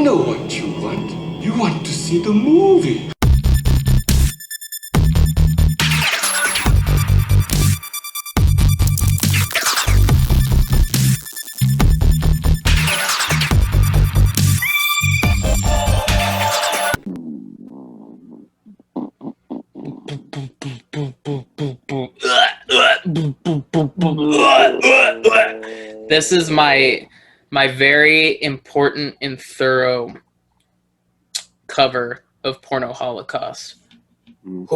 know what you want. You want to see the movie. This is my very important and thorough cover of Porno Holocaust.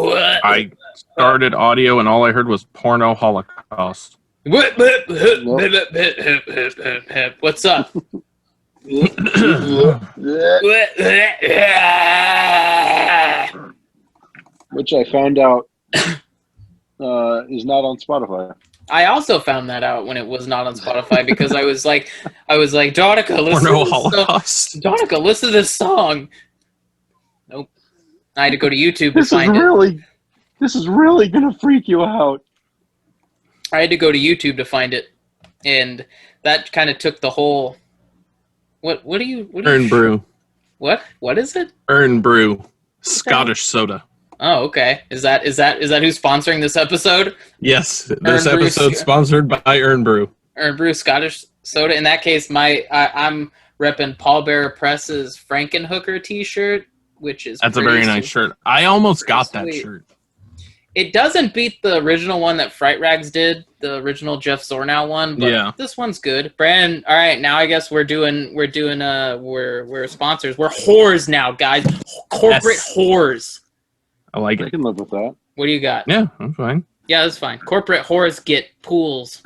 I started audio and all I heard was Porno Holocaust. What's up? Which I found out is not on Spotify. I also found that out when it was not on Spotify because I was like, Donica, listen Porno to this Holocaust. song. Donica, listen to this song. Nope. I had to go to YouTube to find it. This is really gonna freak you out. I had to go to YouTube to find it, and that kind of took the whole. What do you? Earn Brew. What is it? Earn Brew. Scottish soda. Oh, okay. Is that who's sponsoring this episode? Yes, this episode's sponsored by Earn Brew. Earn Brew Scottish soda. In that case, I'm repping Paul Bearer Press's Frankenhooker T-shirt, which is that's a very nice shirt. I almost got that shirt. It doesn't beat the original one that Fright Rags did, the original Jeff Zornow one, but this one's good. Brandon, all right, now I guess we're sponsors. We're whores now, guys. Corporate whores. I like it. I can live with that. What do you got? Yeah, I'm fine. Yeah, that's fine. Corporate whores get pools.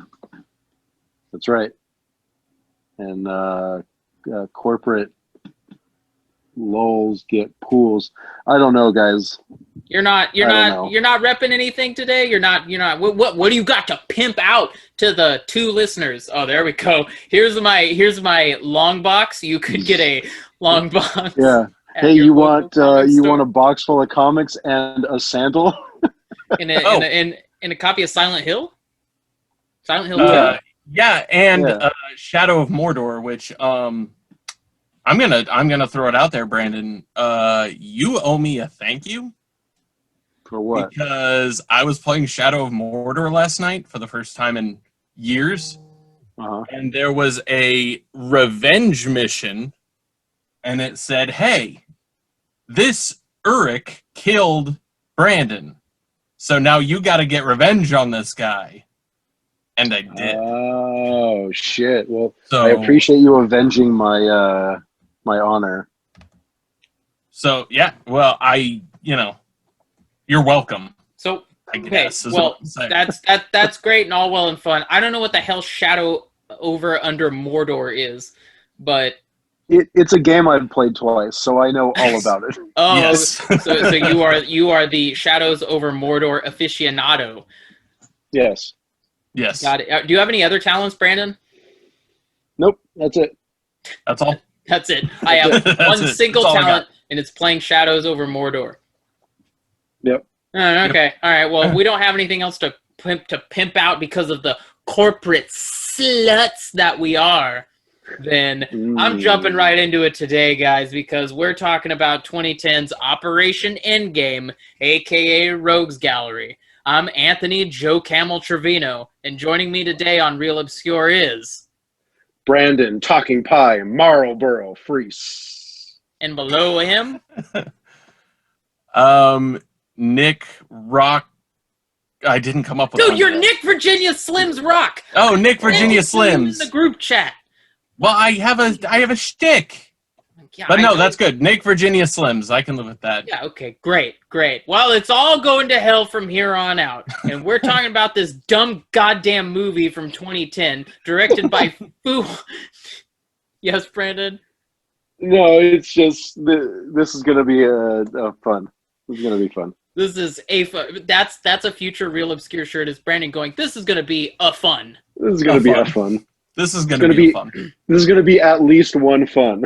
That's right. And corporate lols get pools. I don't know, guys. You're not repping anything today. You're not. What do you got to pimp out to the two listeners? Oh, there we go. Here's my long box. You could get a long box. Yeah. Hey, you want a box full of comics and a sandal? in a copy of Silent Hill? Silent Hill 2? Yeah, and Shadow of Mordor, which I'm gonna throw it out there, Brandon. You owe me a thank you. For what? Because I was playing Shadow of Mordor last night for the first time in years, and there was a revenge mission, and it said, "Hey, this Uruk killed Brandon, so now you got to get revenge on this guy." And I did. Oh shit! Well, I appreciate you avenging my my honor. So yeah, well, you're welcome. So I guess, well, that's great and all well and fun. I don't know what the hell Shadow over under Mordor is, but it's a game I've played twice, so I know all about it. Oh, yes. so you are the Shadows over Mordor aficionado. Yes. Yes. Got it. Do you have any other talents, Brandon? Nope. That's it. That's all. That's it. I have one single talent, and it's playing Shadows over Mordor. Yep. Okay. Yep. All right. Well, we don't have anything else to pimp out because of the corporate sluts that we are. Then I'm jumping right into it today, guys, because we're talking about 2010's Operation Endgame, a.k.a. Rogues Gallery. I'm Anthony Joe Camel Trevino, and joining me today on Real Obscure is... Brandon Talking Pie Marlboro Freese. And below him... Nick Rock... I didn't come up with... Dude, you're Nick Virginia Slims Rock! Oh, Nick Virginia Slims! In the group chat. Well, I have a shtick. Yeah, but no, that's good. Nick Virginia Slims. I can live with that. Yeah, okay, great. Well, it's all going to hell from here on out. And we're talking about this dumb goddamn movie from 2010, directed by Fu... Yes, Brandon? No, it's just... This is going to be fun. This is going to be fun. This is that's a future Real Obscure shirt. Is Brandon going, this is going to be a fun. This is going to be a fun. This is going to be fun. This is going to be at least one fun.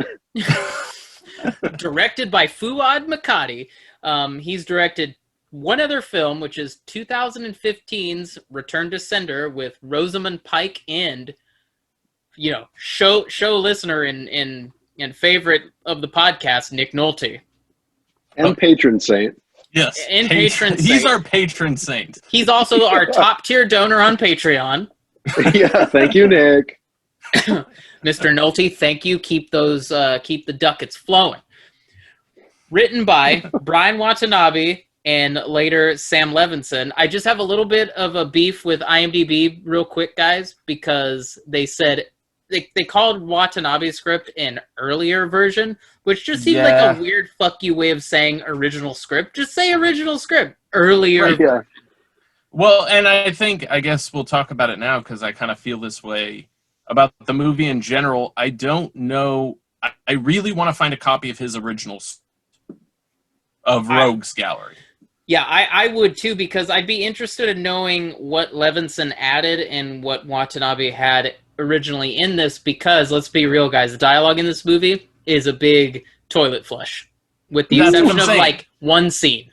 Directed by Fuad Makati. He's directed one other film, which is 2015's Return to Sender with Rosamund Pike and, show listener in and favorite of the podcast, Nick Nolte. And patron saint. Yes. And patron saint. He's our patron saint. He's also our top tier donor on Patreon. Yeah, thank you, Nick. Mr. Nolte, thank you. Keep the ducats flowing. Written by Brian Watanabe and later Sam Levinson. I just have a little bit of a beef with IMDb real quick, guys, because they said they called Watanabe's script an earlier version, which just seemed like a weird fuck you way of saying original script. Just say original script. Earlier. Right, yeah. Well, and I guess we'll talk about it now because I kind of feel this way about the movie in general. I don't know. I really want to find a copy of his original of Rogue's Gallery. Yeah, I would too, because I'd be interested in knowing what Levinson added and what Watanabe had originally in this, because let's be real, guys, the dialogue in this movie is a big toilet flush, with the exception of like one scene,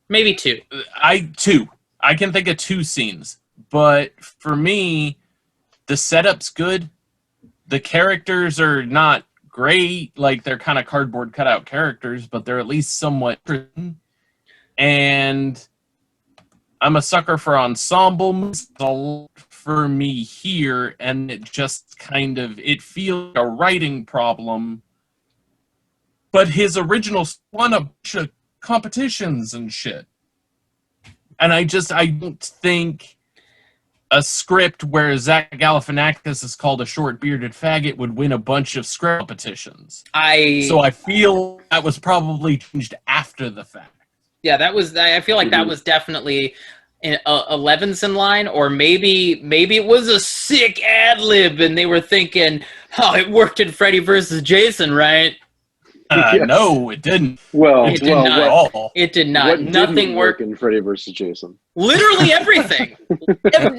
maybe two. I can think of two scenes, but for me, the setup's good. The characters are not great, like they're kind of cardboard cutout characters, but they're at least somewhat interesting. And I'm a sucker for ensemble movies for me here, and it just kind of, it feels like a writing problem. But his original won a bunch of competitions and shit. And I don't think a script where Zach Galifianakis is called a short-bearded faggot would win a bunch of script competitions. So I feel that was probably changed after the fact. Yeah, I feel like that was definitely a Levinson line, or maybe it was a sick ad lib, and they were thinking, "Oh, it worked in Freddy vs. Jason, right?" Yes. No, it didn't. Well, it did not. It did not. What Nothing worked in Freddy vs. Jason. Literally everything.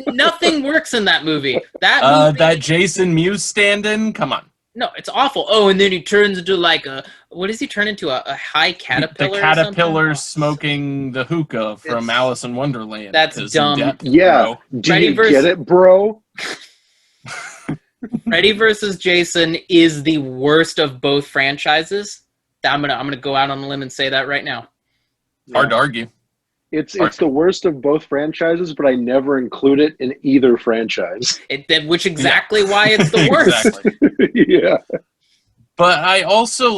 Nothing works in that movie. That Jason Mewes stand-in. Come on. No, it's awful. Oh, and then he turns into like what does he turn into? A high caterpillar? The caterpillar smoking the hookah from Alice in Wonderland. That's dumb. Yeah. Do you get it, bro? Freddy vs. Jason is the worst of both franchises. I'm gonna go out on a limb and say that right now. Hard to argue. It's the worst of both franchises, but I never include it in either franchise. Which exactly why it's the worst. Exactly. Yeah. But I also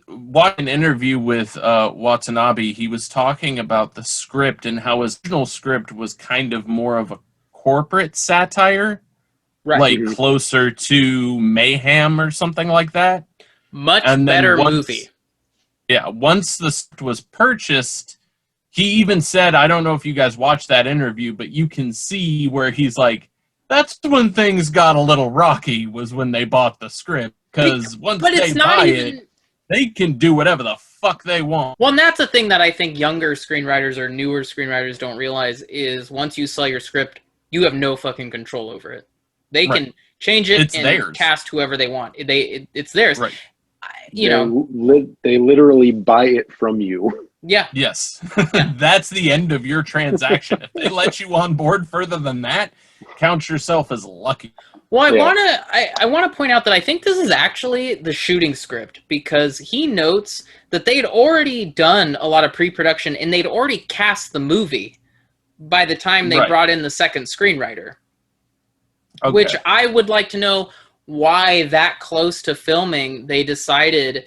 watched an interview with Watanabe. He was talking about the script and how his original script was kind of more of a corporate satire, right? Closer to Mayhem or something like that. Much better movie. Yeah, once the script was purchased, he even said, I don't know if you guys watched that interview, but you can see where he's like, that's when things got a little rocky, was when they bought the script. Because once they buy it, they can do whatever the fuck they want. Well, and that's the thing that I think younger screenwriters or newer screenwriters don't realize is once you sell your script, you have no fucking control over it. They can change it and cast whoever they want. It's theirs. Right. They literally buy it from you. Yeah. Yes. That's the end of your transaction. If they let you on board further than that, count yourself as lucky. Well, I want to point out that I think this is actually the shooting script, because he notes that they'd already done a lot of pre-production and they'd already cast the movie by the time they brought in the second screenwriter. Okay. Which I would like to know why that close to filming they decided,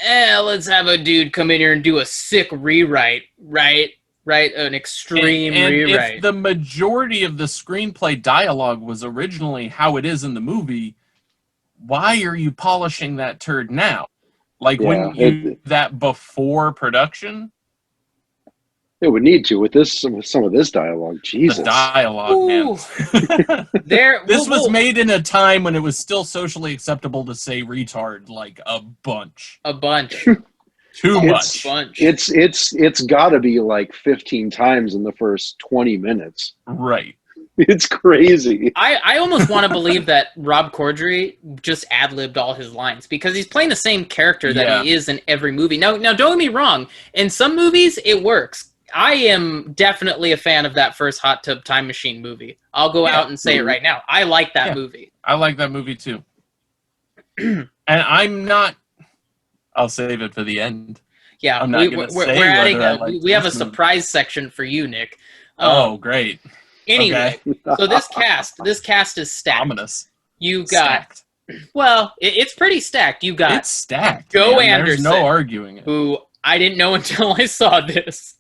let's have a dude come in here and do a sick rewrite, right? An extreme rewrite. If the majority of the screenplay dialogue was originally how it is in the movie, why are you polishing that turd now? When you do that before production? It would need to with some of this dialogue. Jesus, the dialogue, man. This was made in a time when it was still socially acceptable to say retard a bunch. Too much. It's got to be 15 times in the first 20 minutes. Right. It's crazy. I almost want to believe that Rob Corddry just ad-libbed all his lines, because he's playing the same character that he is in every movie. Now, don't get me wrong. In some movies, it works. I am definitely a fan of that first Hot Tub Time Machine movie. I'll go out and say it right now. I like that movie. I like that movie too. And I'm not. I'll save it for the end. Yeah, I'm not going to say whether I like we have a this movie. surprise section for you, Nick. Oh, great. Anyway, Okay. so this cast is stacked. Ominous. You got Stacked. well, it's pretty stacked. You got It's stacked. Joe man. Anderson. There's no arguing it. Who I didn't know until I saw this.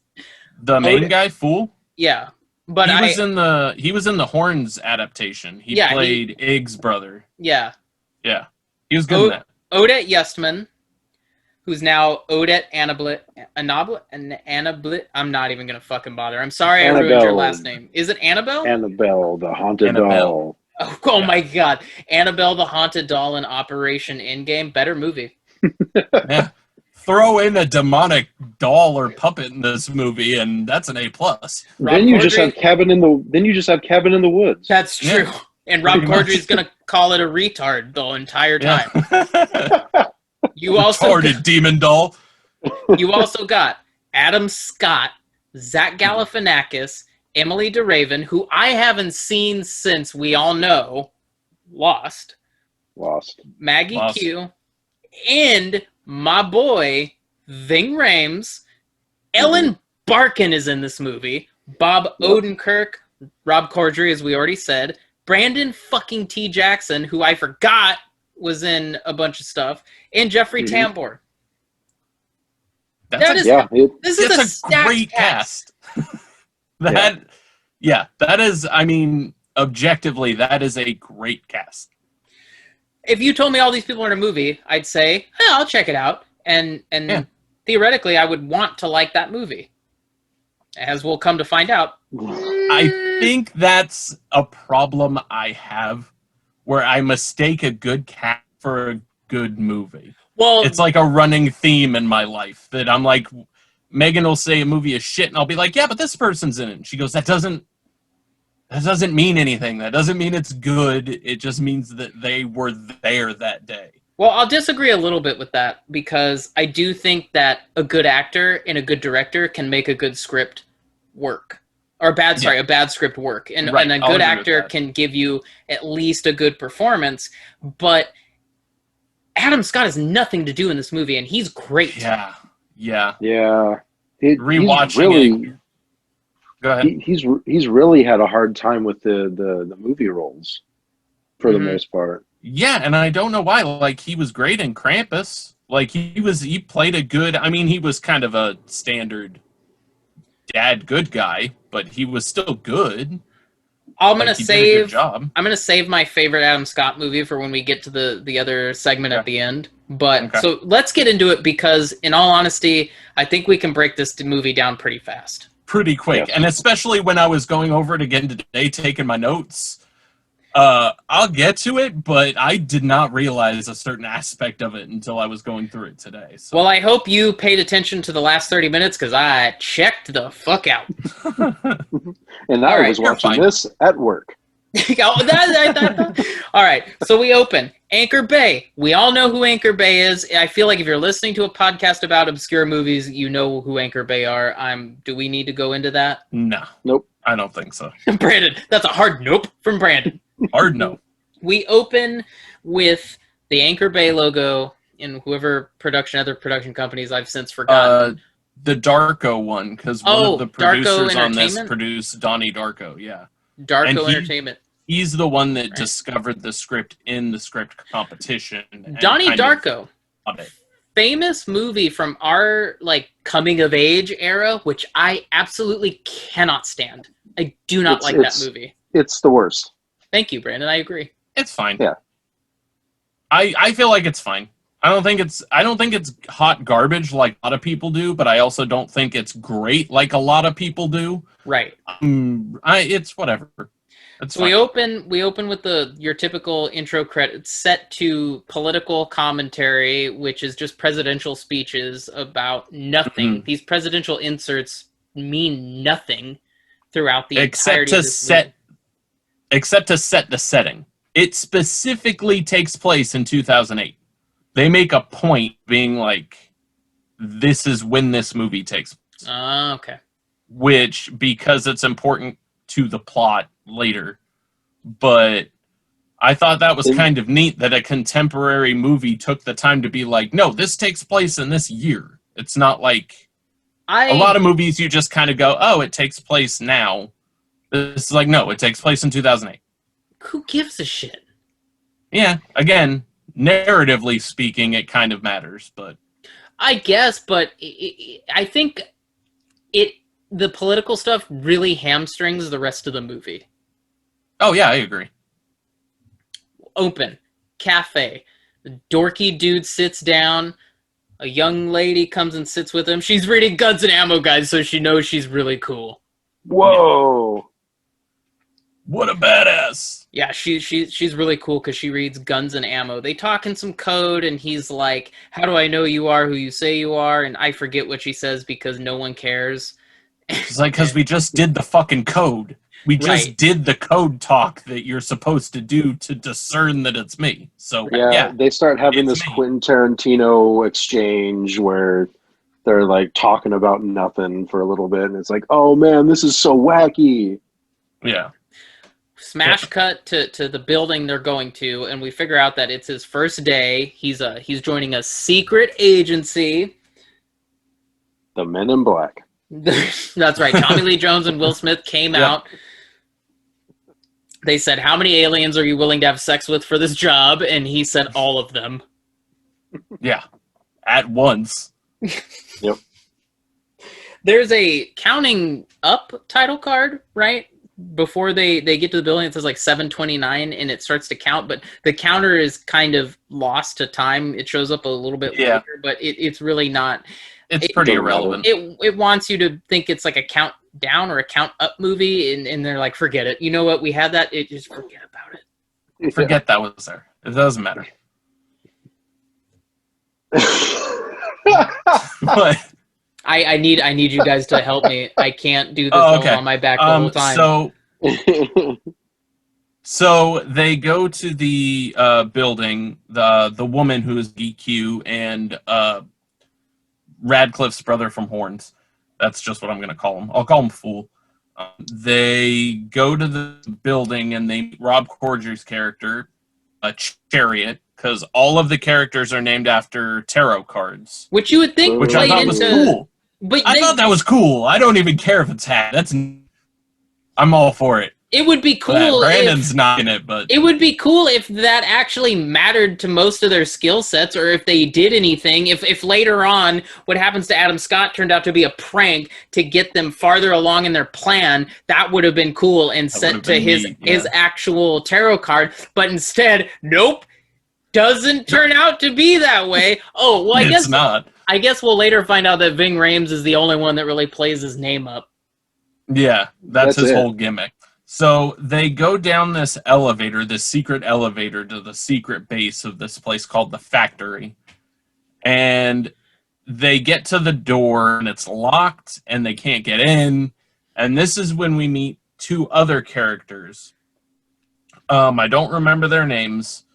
The main guy, Fool. Yeah, but he was in the Horns adaptation. He played Ig's brother. Yeah. Yeah. He was good in that. Odette Yestman, who's now Odette Annablit. I'm not even gonna fucking bother. I'm sorry I ruined your last name. Is it Annabelle? Annabelle, the haunted doll. Oh my God, Annabelle the haunted doll in Operation Endgame. Better movie. Yeah. Throw in a demonic doll or puppet in this movie, and that's an A+. Then you just have Cabin in the Woods. That's true. Yeah. And Rob Corddry's gonna call it a retard the entire time. Yeah. You also retarded demon doll. You also got Adam Scott, Zach Galifianakis, Emily DeRaven, who I haven't seen since we all know Lost. Maggie Q, and my boy Ving Rhames. Ellen Barkin is in this movie. Bob Odenkirk, Rob Corddry, as we already said. Brandon fucking T. Jackson, who I forgot was in a bunch of stuff, and Jeffrey Tambor. This is a great cast. That is, I mean, objectively, that is a great cast. If you told me all these people are in a movie, I'd say, I'll check it out. And theoretically, I would want to like that movie. As we'll come to find out. I think that's a problem I have, where I mistake a good cast for a good movie. Well, it's like a running theme in my life that I'm like, Megan will say a movie is shit, and I'll be like, yeah, but this person's in it. And she goes, that doesn't mean anything. That doesn't mean it's good. It just means that they were there that day. Well, I'll disagree a little bit with that, because I do think that a good actor and a good director can make a good script work. Or a bad script work. And a good actor can give you at least a good performance. But Adam Scott has nothing to do in this movie, and he's great. Yeah. Rewatching it. Go ahead. He's really had a hard time with the movie roles for the most part. Yeah, and I don't know why. Like, he was great in Krampus. Like, he played a good. I mean, he was kind of a standard dad good guy, but he was still good. I'm gonna save my favorite Adam Scott movie for when we get to the other segment at the end. But so let's get into it, because in all honesty, I think we can break this movie down pretty fast. Pretty quick. And especially when I was going over it again today, taking my notes. I'll get to it, but I did not realize a certain aspect of it until I was going through it today. So. Well, I hope you paid attention to the last 30 minutes, because I checked the fuck out. And I was watching this at work. All right, so we open Anchor Bay. We all know who Anchor Bay is. I feel like if you're listening to a podcast about obscure movies, you know who Anchor Bay are. Do we need to go into that? No. Nope. I don't think so. Brandon, that's a hard nope from Brandon. Hard no. We open with the Anchor Bay logo and other production companies I've since forgotten. The Darko one, because one of the producers on this produced Donnie Darko, yeah. Darko Entertainment. He's the one that discovered the script in the script competition. Donnie Darko. Famous movie from our coming of age era, which I absolutely cannot stand. I do not like that movie. It's the worst. Thank you, Brandon. I agree. It's fine. Yeah. I feel like it's fine. I don't think it's hot garbage like a lot of people do, but I also don't think it's great like a lot of people do. Right. It's whatever. So we open with your typical intro credits set to political commentary, which is just presidential speeches about nothing. Mm-hmm. These presidential inserts mean nothing throughout the entirety of this movie. Except to set the setting. It specifically takes place in 2008. They make a point being like, this is when this movie takes place. Okay. Which, because it's important to the plot later, but I thought that was kind of neat that a contemporary movie took the time to be like, no, this takes place in this year. It's not like a lot of movies you just kind of go, oh, it takes place now. This is like, no, it takes place in 2008. Who gives a shit? Yeah, again, narratively speaking, it kind of matters, but I guess, but I think the political stuff really hamstrings the rest of the movie. Oh yeah, I agree. Open cafe, the dorky dude sits down. A young lady comes and sits with him. She's reading Guns and Ammo, guys, so she knows she's really cool. Whoa! Yeah. What a badass! Yeah, she's really cool because she reads Guns and Ammo. They talk in some code, and he's like, "How do I know you are who you say you are?" And I forget what she says because no one cares. It's like, because we just did the fucking code. We just did the code talk that you're supposed to do to discern that it's me. So yeah, they start having this Quentin Tarantino exchange where they're like talking about nothing for a little bit, and it's like, oh man, this is so wacky. Yeah. Smash cut to the building they're going to, and we figure out that it's his first day. He's joining a secret agency. The Men in Black. That's right. Tommy Lee Jones and Will Smith came out. They said, how many aliens are you willing to have sex with for this job? And he said, all of them. Yeah. At once. Yep. There's a counting up title card, right? Before they get to the building, it says like 7:29 and it starts to count, but the counter is kind of lost to time. It shows up a little bit later, but it's really not. It's pretty irrelevant. It wants you to think it's like a countdown or a count up movie, and they're like, forget it. You know what? We had that. Just forget about it. Forget that was there. It doesn't matter. But I need you guys to help me. I can't do this on my back the whole time. So they go to the building. The woman who is GQ and Radcliffe's brother from Horns. That's just what I'm going to call him. I'll call him Fool. They go to the building and they meet Rob Corddry's character, Chariot, because all of the characters are named after tarot cards. Which you would think which I thought was cool. But I thought that was cool. I don't even care if it's hat. I'm all for it. It would be cool. Brandon's not in it, but it would be cool if that actually mattered to most of their skill sets, or if they did anything. If later on, what happens to Adam Scott turned out to be a prank to get them farther along in their plan, that would have been cool and sent to his actual tarot card. But instead, nope, doesn't turn out to be that way. Oh well, I guess not. I guess we'll later find out that Ving Rhames is the only one that really plays his name up. Yeah, that's his whole gimmick. So they go down this elevator, this secret elevator, to the secret base of this place called the Factory. And they get to the door, and it's locked, and they can't get in. And this is when we meet two other characters. I don't remember their names.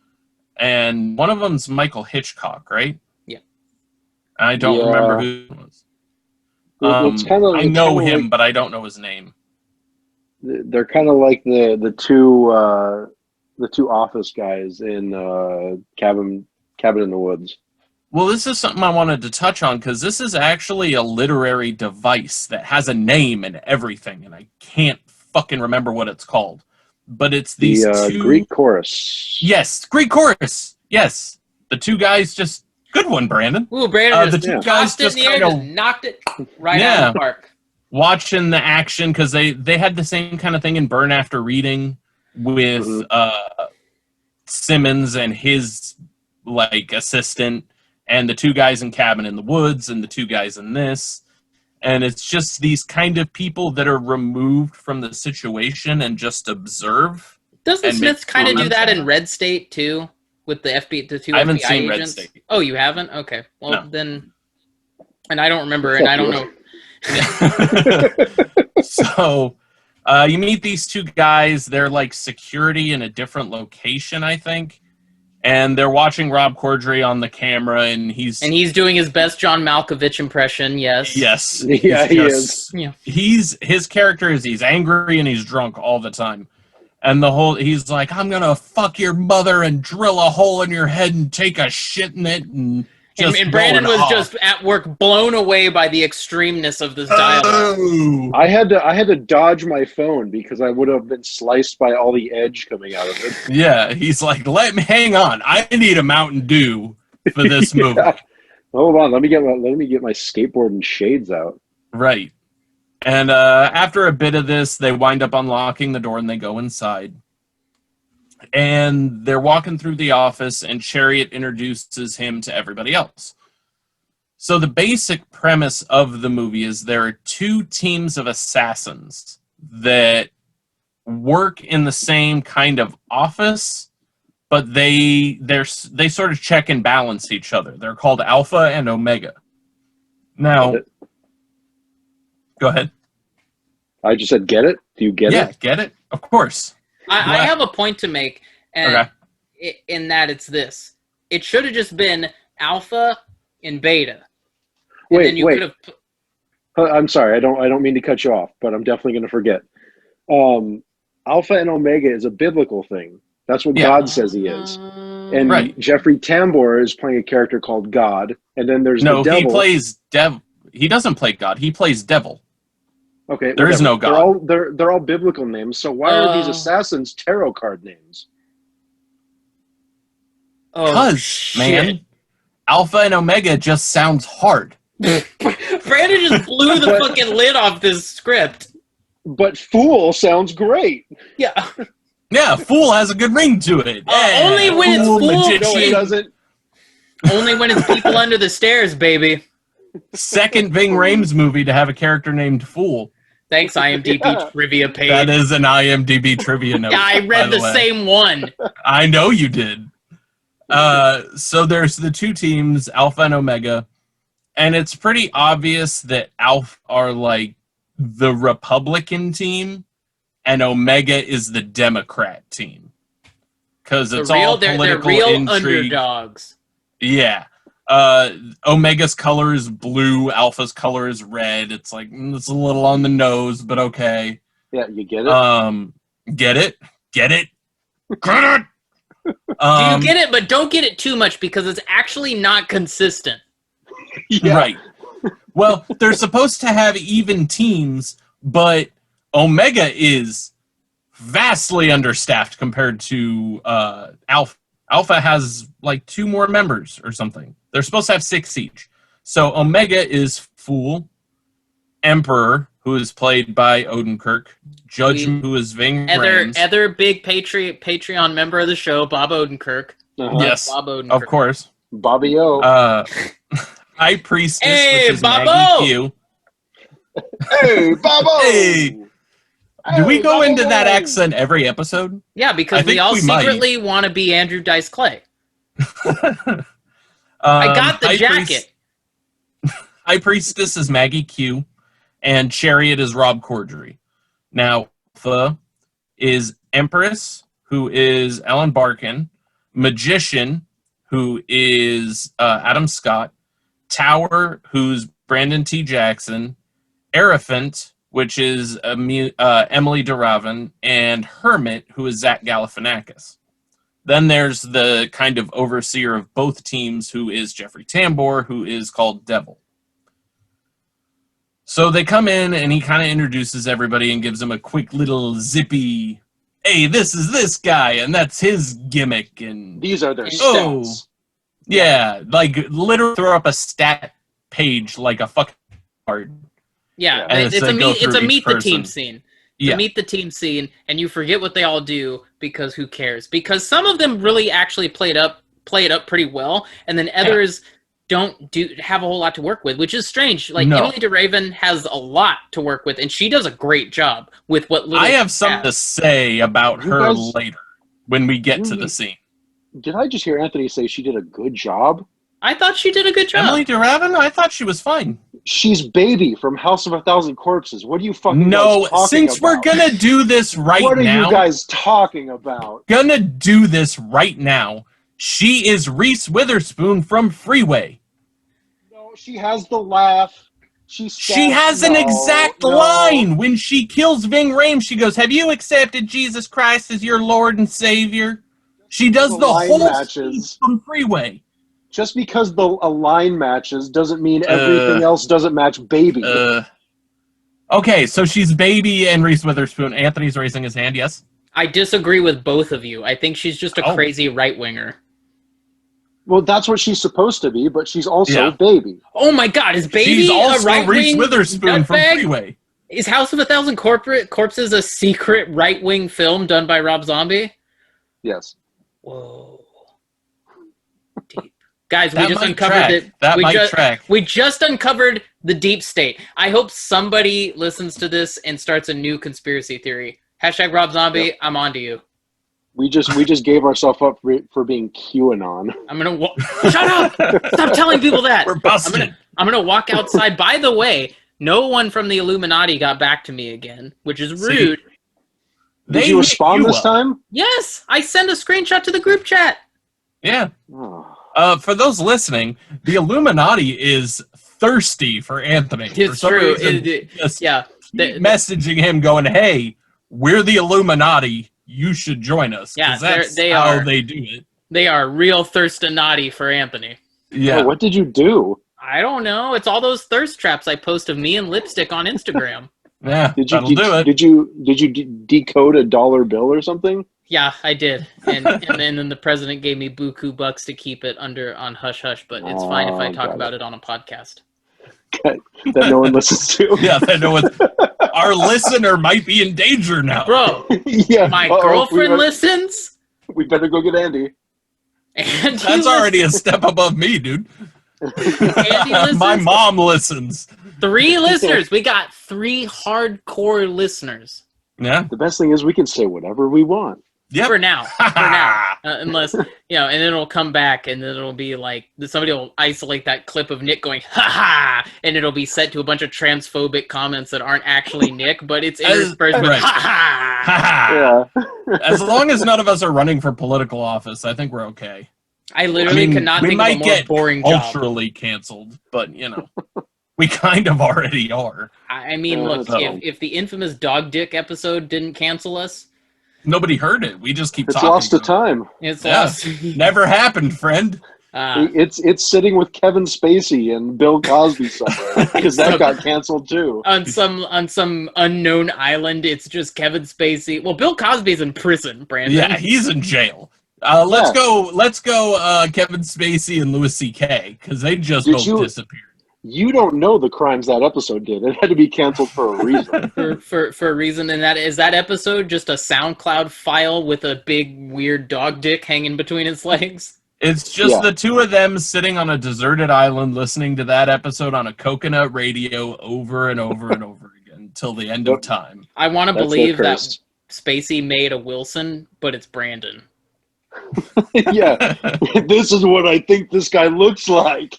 And one of them's Michael Hitchcock, right? Yeah. I don't remember who it was. I know him, but I don't know his name. They're kind of like the two office guys in Cabin in the Woods. Well, this is something I wanted to touch on because this is actually a literary device that has a name and everything, and I can't fucking remember what it's called. But it's these two Greek chorus. Yes, Greek chorus. Yes, the two guys just good one, Brandon. Ooh, Brandon the two guys just kind of knocked it right out of the park. Watching the action because they had the same kind of thing in Burn After Reading with Simmons and his assistant, and the two guys in Cabin in the Woods, and the two guys in this, and it's just these kind of people that are removed from the situation and just observe. Doesn't Smith kind of do that in Red State too, with the FBI, the two FBI agents? I haven't seen Red State. Oh, you haven't? Okay, well then, and I don't remember, and I don't know. So you meet these two guys. They're like security in a different location, I think, and they're watching Rob Corddry on the camera, and he's doing his best John Malkovich impression. Yes, yeah, he is. Yeah, his character is he's angry and he's drunk all the time, And he's like, I'm gonna fuck your mother and drill a hole in your head and take a shit in it and Brandon was just at work, blown away by the extremeness of this dialogue. Oh. I had to dodge my phone because I would have been sliced by all the edge coming out of it. Yeah, he's like, hang on, I need a Mountain Dew for this movie. Hold on, let me get my skateboard and shades out. Right. And after a bit of this, they wind up unlocking the door and they go inside. And they're walking through the office, and Chariot introduces him to everybody else. So the basic premise of the movie is there are two teams of assassins that work in the same kind of office, but they sort of check and balance each other. They're called Alpha and Omega. Now, go ahead. I just said, get it? Do you get it? Yeah, get it? Of course. I have a point to make, and in that it's this. It should have just been Alpha and Beta. Wait. I'm sorry. I don't mean to cut you off, but I'm definitely going to forget. Alpha and Omega is a biblical thing. That's what God says he is. And Jeffrey Tambor is playing a character called God. And then there's the devil. He plays devil. He doesn't play God. He plays devil. Okay, there is no God. They're all biblical names. So why are these assassins tarot card names? Because, man, Alpha and Omega just sounds hard. Brandon just blew the fucking lid off this script. But Fool sounds great. Yeah. Yeah, Fool has a good ring to it. Only when it's Fool. No, it doesn't. Only when it's People Under the Stairs, baby. Second Ving Rhames movie to have a character named Fool. Thanks, IMDb trivia page. That is an IMDb trivia note. Yeah, I read the same one. I know you did. So there's the two teams, Alpha and Omega, and it's pretty obvious that Alpha are like the Republican team, and Omega is the Democrat team. Because it's all political they're real intrigue. Underdogs. Yeah. Omega's color is blue, Alpha's color is red. It's like, it's a little on the nose, but okay. Yeah, you get it? Get it? Get it? Get it? You get it, but don't get it too much because it's actually not consistent. Yeah. Right. Well, they're supposed to have even teams, but Omega is vastly understaffed compared to Alpha. Alpha has like 2 more members or something. They're supposed to have 6 each. So Omega is Fool, Emperor, who is played by Odenkirk, Judgment, who is Ving Rhames. Other big Patreon member of the show, Bob Odenkirk. Yes, Bob Odenkirk. Of course. Bobby O. High Priestess, hey, which is Bobo! Maggie Q. Hey, Bobo! Hey! Do we go into that accent every episode? Yeah, because we all secretly want to be Andrew Dice Clay. I got the jacket. High Priestess is Maggie Q, and Chariot is Rob Corddry. Now, Alpha is Empress, who is Ellen Barkin, Magician, who is Adam Scott, Tower, who's Brandon T. Jackson, Elephant, which is Emily DeRavin, and Hermit, who is Zach Galifianakis. Then there's the kind of overseer of both teams, who is Jeffrey Tambor, who is called Devil. So they come in, and he kind of introduces everybody and gives them a quick little zippy, hey, this is this guy, and that's his gimmick. And these are their stats. Yeah, like literally throw up a stat page like a fucking card. Yeah, it's a meet the team scene. Yeah. Meet the team scene, and you forget what they all do because who cares? Because some of them really actually play it up pretty well, and then others don't have a whole lot to work with, which is strange. Like Emily DeRavin has a lot to work with, and she does a great job with what little I have something to say about her later when we get to the scene. Did I just hear Anthony say she did a good job? I thought she did a good job. Emily DeRavin? I thought she was fine. She's Baby from House of a Thousand Corpses. What are you fucking No, guys since about? We're gonna do this right now. What are you guys talking about? Gonna do this right now. She is Reese Witherspoon from Freeway. No, she has the laugh. She has an exact line when she kills Ving Rhames. She goes, "Have you accepted Jesus Christ as your Lord and Savior?" She does the whole speech from Freeway. Just because a line matches doesn't mean everything else doesn't match Baby. Okay, so she's Baby and Reese Witherspoon. Anthony's raising his hand, yes? I disagree with both of you. I think she's just a crazy right-winger. Well, that's what she's supposed to be, but she's also Baby. Oh my God, is Baby she's also a right-wing Reese Witherspoon from nutbag? Freeway. Is House of a Thousand Corpses a secret right-wing film done by Rob Zombie? Yes. Whoa. Deep. Guys, we just uncovered we just uncovered the deep state. I hope somebody listens to this and starts a new conspiracy theory. Hashtag Rob Zombie, yep. I'm on to you. We just gave ourselves up for being QAnon. I'm gonna shut up! Stop telling people that. We're busted. I'm gonna walk outside. By the way, no one from the Illuminati got back to me again, which is rude. Did you respond this time? Yes, I sent a screenshot to the group chat. Yeah. For those listening, the Illuminati is thirsty for Anthony. It's true. Messaging him, going, "Hey, we're the Illuminati. You should join us." Yeah, that's they how are. They do it. They are real thirstinati for Anthony. Yeah. Oh, what did you do? I don't know. It's all those thirst traps I post of me and lipstick on Instagram. Yeah, that'll do it. Did you decode a dollar bill or something? Yeah, I did, and then the president gave me buku bucks to keep it on hush hush. But it's fine if I talk about it on a podcast that no one listens to. Yeah, that no one. Our listener might be in danger now, bro. Yeah, my girlfriend listens. We better go get Andy. And that's already a step above me, dude. Andy listens. My mom listens. 3 listeners. We got 3 hardcore listeners. Yeah. The best thing is we can say whatever we want. Yep. For now. Unless, and then it'll come back and then it'll be like, somebody will isolate that clip of Nick going, "ha ha," and it'll be set to a bunch of transphobic comments that aren't actually Nick, but it's interspersed with, "ha ha." Ha ha. Yeah. As long as none of us are running for political office, I think we're okay. I literally cannot think of a more boring job. We might get culturally canceled, but, we kind of already are. I mean, look, if the infamous dog dick episode didn't cancel us, nobody heard it. We just keep talking. It's lost to time. It's lost. Never happened, friend. It's sitting with Kevin Spacey and Bill Cosby somewhere because that got canceled too. On some unknown island, it's just Kevin Spacey. Well, Bill Cosby's in prison, Brandon. Yeah, he's in jail. Let's go, Kevin Spacey and Louis C.K. because they just both disappeared. You don't know the crimes that episode did. It had to be canceled for a reason. for a reason, and that episode just a SoundCloud file with a big weird dog dick hanging between its legs? It's just the two of them sitting on a deserted island listening to that episode on a coconut radio over and over and over again till the end of time. I want to believe that Spacey made a Wilson, but it's Brandon. Yeah, this is what I think this guy looks like.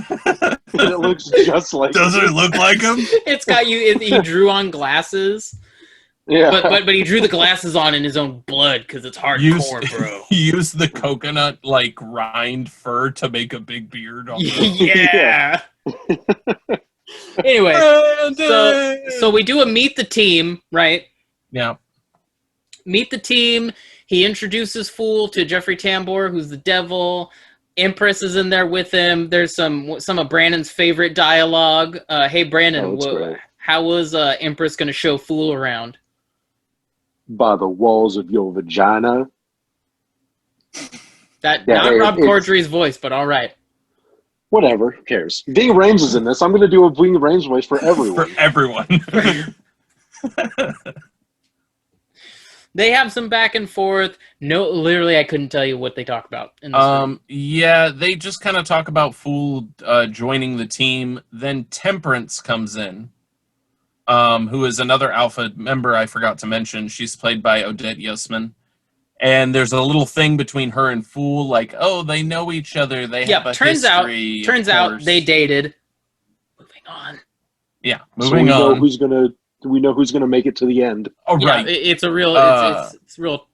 And it looks just like Does it look like him? It's got you. He drew on glasses. Yeah, but he drew the glasses on in his own blood because it's hardcore, bro. He used the coconut rind fur to make a big beard. On yeah. Anyway, so we do a meet the team, right? Yeah. Meet the team. He introduces Fool to Jeffrey Tambor, who's the devil. Empress is in there with him. There's some of Brandon's favorite dialogue. Hey, Brandon, how was Empress going to show Fool around? By the walls of your vagina. Not Rob Corddry's voice, but all right. Whatever, who cares? Ving Rhames is in this. I'm going to do a Ving Rhames voice for everyone. For everyone. They have some back and forth. No, literally, I couldn't tell you what they talk about. In this yeah, they just kind of talk about Fool joining the team. Then Temperance comes in, who is another Alpha member I forgot to mention. She's played by Odette Yusman. And there's a little thing between her and Fool, like, oh, they know each other. They have a history. Turns out they dated. Moving on. Yeah, moving on. We know who's gonna make it to the end. Oh, yeah, right. It's a real. It's real.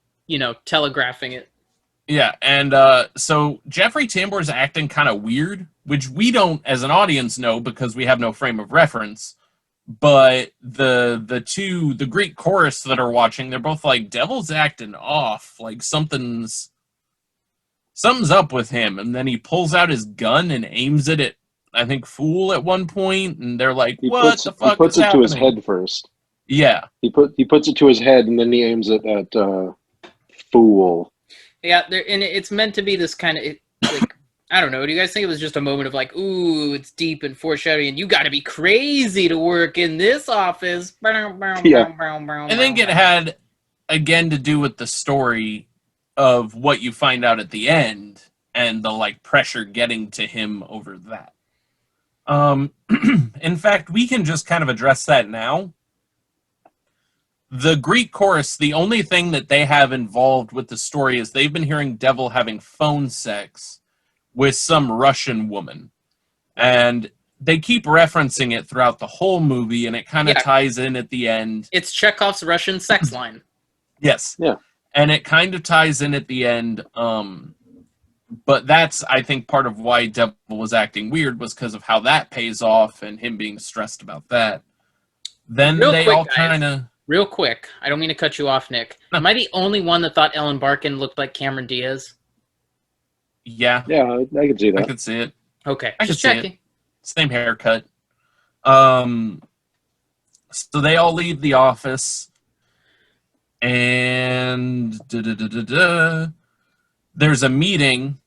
Telegraphing it. Yeah, and so Jeffrey Tambor's acting kind of weird which we don't as an audience know because we have no frame of reference. But the Greek chorus that are watching, they're both like, Devil's acting off. Like something's up with him. And then he pulls out his gun and aims it at, I think, Fool at one point, and they're like, He what the fuck he puts is it happening? to his head first. Yeah. He puts it to his head, and then he aims it at Fool. Yeah, and it's meant to be this kind of, like, I don't know, do you guys think it was just a moment of like, ooh, it's deep and foreshadowing, and you got to be crazy to work in this office? Yeah. I think it had, again, to do with the story of what you find out at the end, and the, like, pressure getting to him over that. In fact, we can just kind of address that now. The Greek chorus, the only thing that they have involved with the story is they've been hearing Devil having phone sex with some Russian woman. And they keep referencing it throughout the whole movie, and it kind of ties in at the end. It's Chekhov's Russian sex line. Yes. Yeah. And it kind of ties in at the end. But that's, I think, part of why Devil was acting weird was because of how that pays off and him being stressed about that. Then Real they quick, all guys. kind of... Real quick, I don't mean to cut you off, Nick. Am I the only one that thought Ellen Barkin looked like Cameron Diaz? Yeah. Yeah, I can see that. I could see it. Okay, I just could see checking. it. Same haircut. So they all leave the office, and there's a meeting,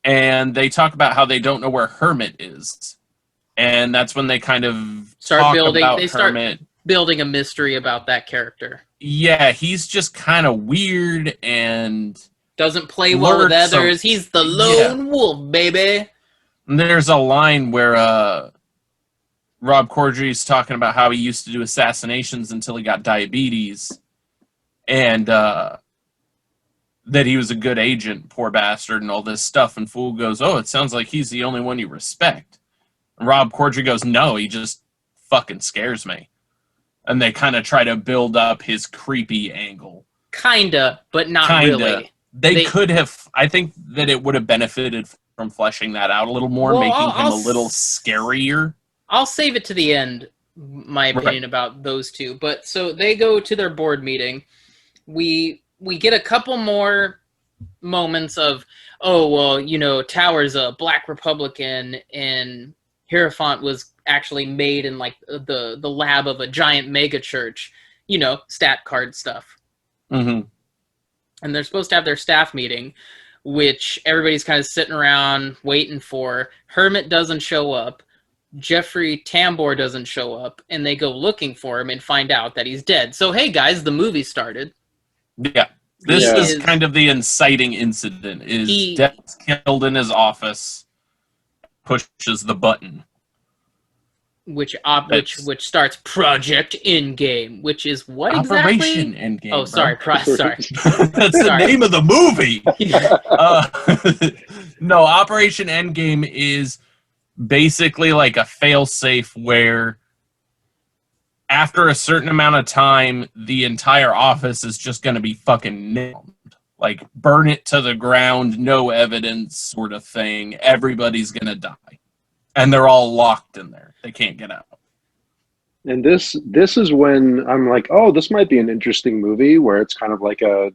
and they talk about how they don't know where Hermit is, and that's when they kind of Start building a mystery about that character. Yeah, he's just kind of weird and doesn't play well with others. He's the lone wolf, baby. And there's a line where Rob Corddry's talking about how he used to do assassinations until he got diabetes, and that he was a good agent, poor bastard, and all this stuff. And Fool goes, oh, it sounds like he's the only one you respect. And Rob Corddry goes, no, he just fucking scares me. And they kind of try to build up his creepy angle. Kinda, but not really. They could have, I think that it would have benefited from fleshing that out a little more, making him a little scarier. I'll save it to the end, my opinion about those two. But so they go to their board meeting. We get a couple more moments of, oh, well, you know, Tower's a black Republican and Hierophant was actually made in like the lab of a giant mega church, you know, stat card stuff. Mm-hmm. And they're supposed to have their staff meeting, which everybody's kind of sitting around waiting for. Hermit doesn't show up. Jeffrey Tambor doesn't show up, and they go looking for him and find out that he's dead. So, hey, guys, the movie started. Yeah. This is kind of the inciting incident. Death's killed in his office, pushes the button. Which starts Project Endgame, which is what Operation exactly? Endgame. Oh, sorry, sorry. That's the name of the movie. No, Operation Endgame is basically like a failsafe where after a certain amount of time, the entire office is just going to be fucking nailed. Like, burn it to the ground, no evidence sort of thing. Everybody's going to die. And they're all locked in there. They can't get out. And this is when I'm like, oh, this might be an interesting movie where it's kind of like a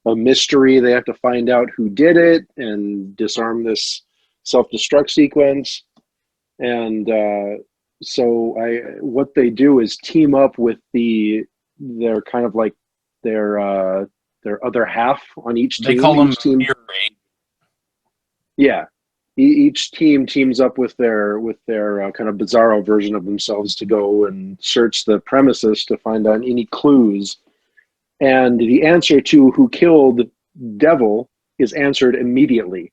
mystery. They have to find out who did it and disarm this self-destruct sequence. And what they do is team up with their kind of like their other half on each team. They call them mirror. Yeah. Each team teams up with their kind of bizarro version of themselves to go and search the premises to find out any clues. And the answer to who killed Devil is answered immediately.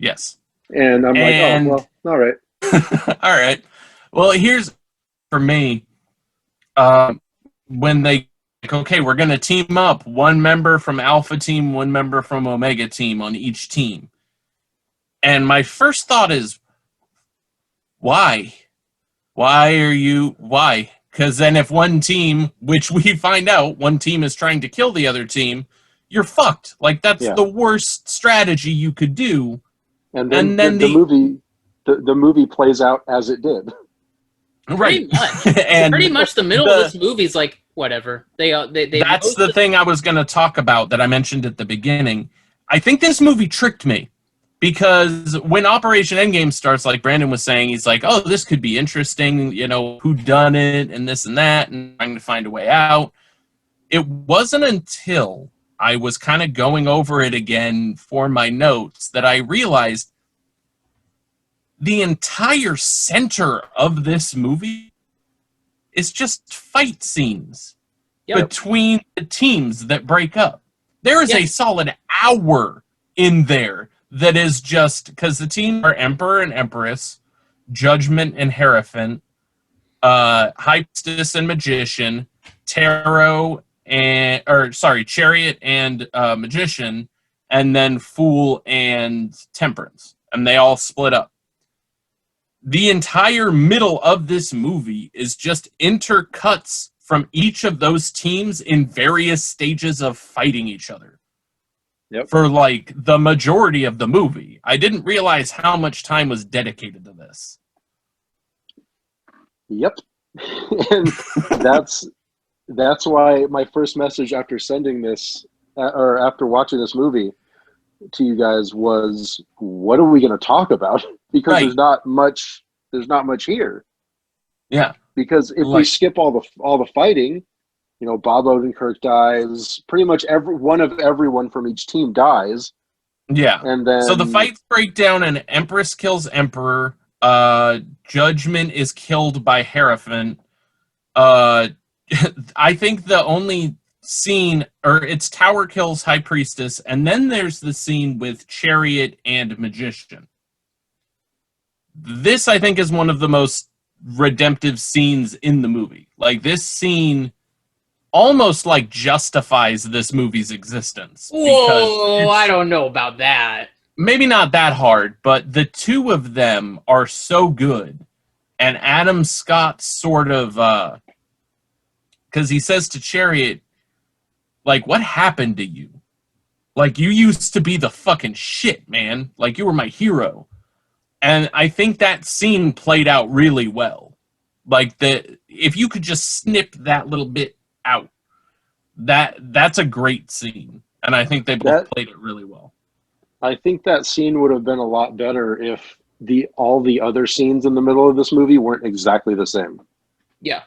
Yes. And I'm like, oh, well, all right. All right. Well, here's for me. When they okay, we're going to team up. One member from Alpha Team, one member from Omega Team on each team. And my first thought is, why? Why? Because then if one team, which we find out, one team is trying to kill the other team, you're fucked. Like, that's the worst strategy you could do. And then the movie the movie plays out as it did. Right. Pretty much. And pretty much the middle of this movie's like, whatever. They that's the thing I was going to talk about that I mentioned at the beginning. I think this movie tricked me because when Operation Endgame starts, like Brandon was saying, he's like, oh, this could be interesting, you know, who done it and this and that and trying to find a way out. It wasn't until I was kind of going over it again for my notes that I realized the entire center of this movie is just fight scenes between the teams that break up. There is a solid hour in there that is just because the team are Emperor and Empress, Judgment and Hierophant, High Priestess and Magician, Chariot and Magician, and then Fool and Temperance, and they all split up. The entire middle of this movie is just intercuts from each of those teams in various stages of fighting each other. For like the majority of the movie. I didn't realize how much time was dedicated to this. Yep. And that's why my first message after sending this or after watching this movie to you guys was, what are we going to talk about? Because there's not much here. Yeah. Because if we skip all the fighting, you know, Bob Odenkirk dies. Pretty much everyone from each team dies. Yeah. And then so the fights break down and Empress kills Emperor. Judgment is killed by Hierophant. I think the only scene, or it's Tower kills High Priestess, and then there's the scene with Chariot and Magician. This, I think, is one of the most redemptive scenes in the movie. Like, this scene almost like justifies this movie's existence. Whoa, I don't know about that. Maybe not that hard, but the two of them are so good. And Adam Scott sort of, because he says to Chariot, like, what happened to you? Like, you used to be the fucking shit, man. Like, you were my hero. And I think that scene played out really well. Like, if you could just snip that little bit out, that's a great scene. And I think they both played it really well. I think that scene would have been a lot better if all the other scenes in the middle of this movie weren't exactly the same. Yeah.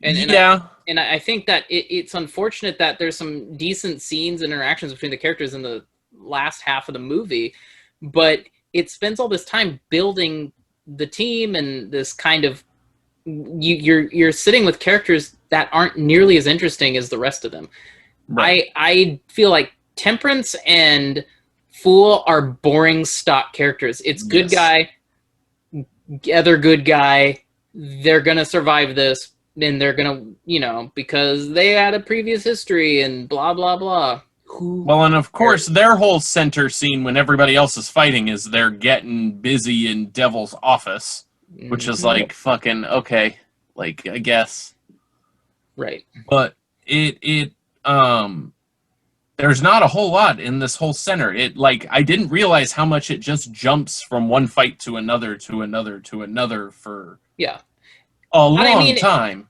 And I think that it's unfortunate that there's some decent scenes and interactions between the characters in the last half of the movie, but it spends all this time building the team and this kind of you're sitting with characters that aren't nearly as interesting as the rest of them. Right. I feel like Temperance and Fool are boring stock characters. It's good guy, other good guy. They're gonna survive this, and they're gonna, you know, because they had a previous history and blah blah blah. Well, and of course, their whole center scene when everybody else is fighting is they're getting busy in Devil's office. Which is like fucking okay, like I guess, right? But it there's not a whole lot in this whole center. It like I didn't realize how much it just jumps from one fight to another to another to another for a long time.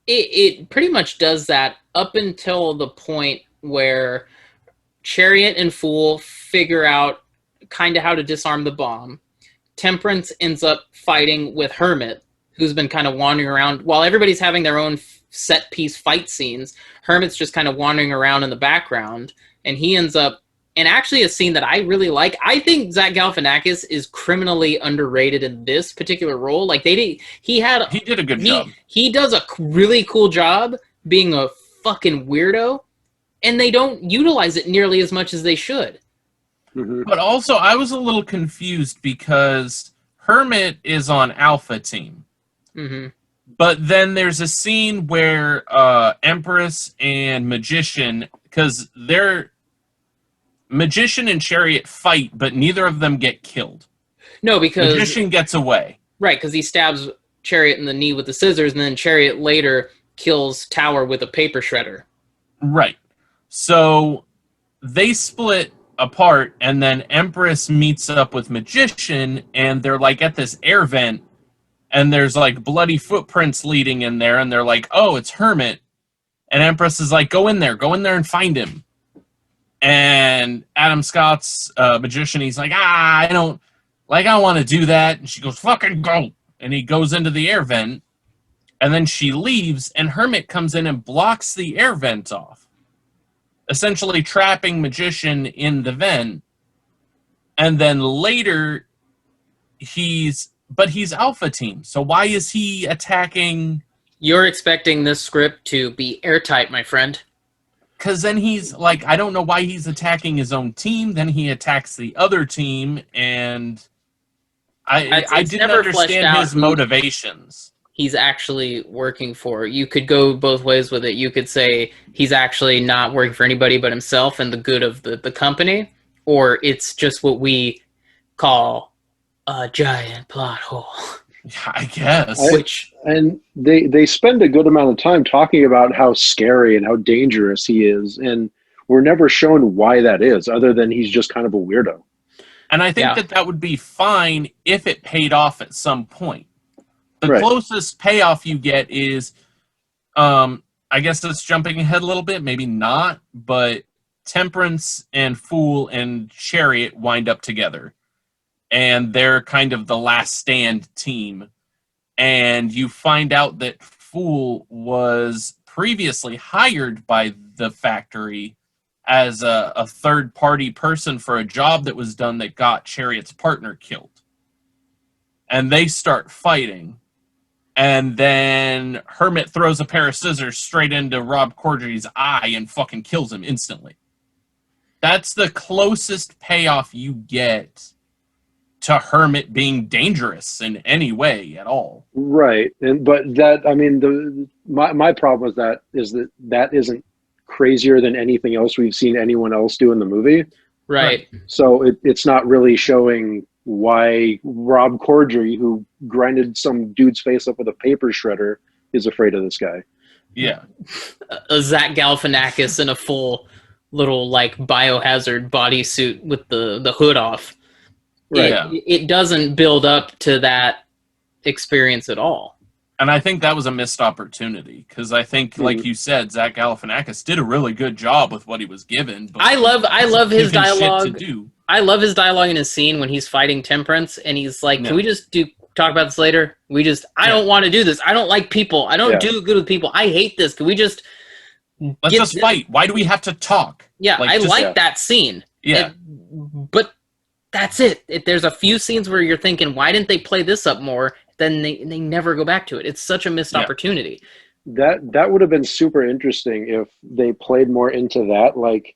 It pretty much does that up until the point where Chariot and Fool figure out kind of how to disarm the bomb. Temperance ends up fighting with Hermit, who's been kind of wandering around. While everybody's having their own set-piece fight scenes, Hermit's just kind of wandering around in the background, and he ends up... And actually a scene that I really like, I think Zach Galifianakis is criminally underrated in this particular role. Like, he did a good job. He does a really cool job being a fucking weirdo, and they don't utilize it nearly as much as they should. But also, I was a little confused because Hermit is on Alpha Team. But then there's a scene where Empress and Magician, because they're... Magician and Chariot fight, but neither of them get killed. No, because... Magician gets away. Right, because he stabs Chariot in the knee with the scissors, and then Chariot later kills Tower with a paper shredder. Right. So they split... apart, and then Empress meets up with Magician, and they're like at this air vent, and there's like bloody footprints leading in there, and they're like, oh, it's Hermit. And Empress is like, go in there and find him. And Adam Scott's Magician, he's like, I don't want to do that. And she goes, fucking go. And he goes into the air vent, and then she leaves, and Hermit comes in and blocks the air vent off, essentially trapping Magician in the vent. And then later, he's Alpha Team. So why is he attacking? You're expecting this script to be airtight, my friend. Because then he's like, I don't know why he's attacking his own team. Then he attacks the other team, and I didn't understand his motivations. He's actually working for. You could go both ways with it. You could say he's actually not working for anybody but himself and the good of the company, or it's just what we call a giant plot hole. I guess. And they spend a good amount of time talking about how scary and how dangerous he is, and we're never shown why that is, other than he's just kind of a weirdo. And I think that would be fine if it paid off at some point. The closest payoff you get is, I guess it's jumping ahead a little bit, maybe not, but Temperance and Fool and Chariot wind up together. And they're kind of the last stand team. And you find out that Fool was previously hired by the factory as a third-party person for a job that was done that got Chariot's partner killed. And they start fighting. And then Hermit throws a pair of scissors straight into Rob Corddry's eye and fucking kills him instantly. That's the closest payoff you get to Hermit being dangerous in any way at all. Right. But that, I mean, my problem with that is that isn't crazier than anything else we've seen anyone else do in the movie. Right. So it's not really showing why Rob Corddry, who grinded some dude's face up with a paper shredder, is afraid of this guy. Yeah. A Zach Galifianakis in a full little like biohazard bodysuit with the hood off. Right. It doesn't build up to that experience at all. And I think that was a missed opportunity, because I think, like you said, Zach Galifianakis did a really good job with what he was given. But I love his dialogue. Shit to do. I love his dialogue in his scene when he's fighting Temperance, and he's like, "Can we just talk about this later? I don't want to do this. I don't like people. I don't do good with people. I hate this. Can we just let's just fight? Why do we have to talk?" Yeah, I like that scene. Yeah, but that's it. There's a few scenes where you're thinking, why didn't they play this up more? Then they never go back to it. It's such a missed opportunity. That would have been super interesting if they played more into that. Like,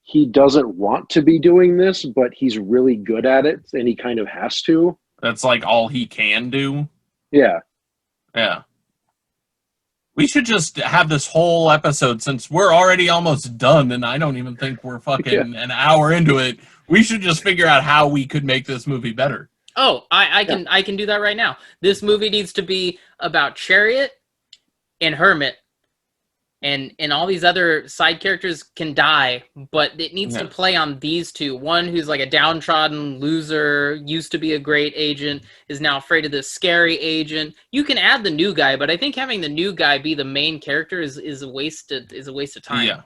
he doesn't want to be doing this, but he's really good at it, and he kind of has to. That's like all he can do. Yeah. Yeah. We should just have this whole episode, since we're already almost done, and I don't even think we're fucking an hour into it. We should just figure out how we could make this movie better. Oh, I can do that right now. This movie needs to be about Chariot and Hermit, and all these other side characters can die, but it needs to play on these two. One who's like a downtrodden loser, used to be a great agent, is now afraid of this scary agent. You can add the new guy, but I think having the new guy be the main character is a waste of time. Yeah.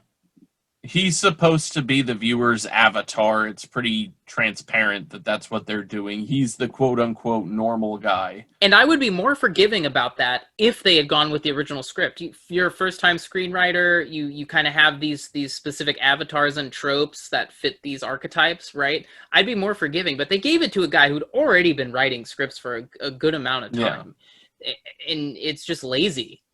He's supposed to be the viewer's avatar. It's pretty transparent that that's what they're doing. He's the quote-unquote normal guy. And I would be more forgiving about that if they had gone with the original script. If you're a first-time screenwriter, you kind of have these specific avatars and tropes that fit these archetypes, right? I'd be more forgiving. But they gave it to a guy who'd already been writing scripts for a good amount of time. Yeah. And it's just lazy.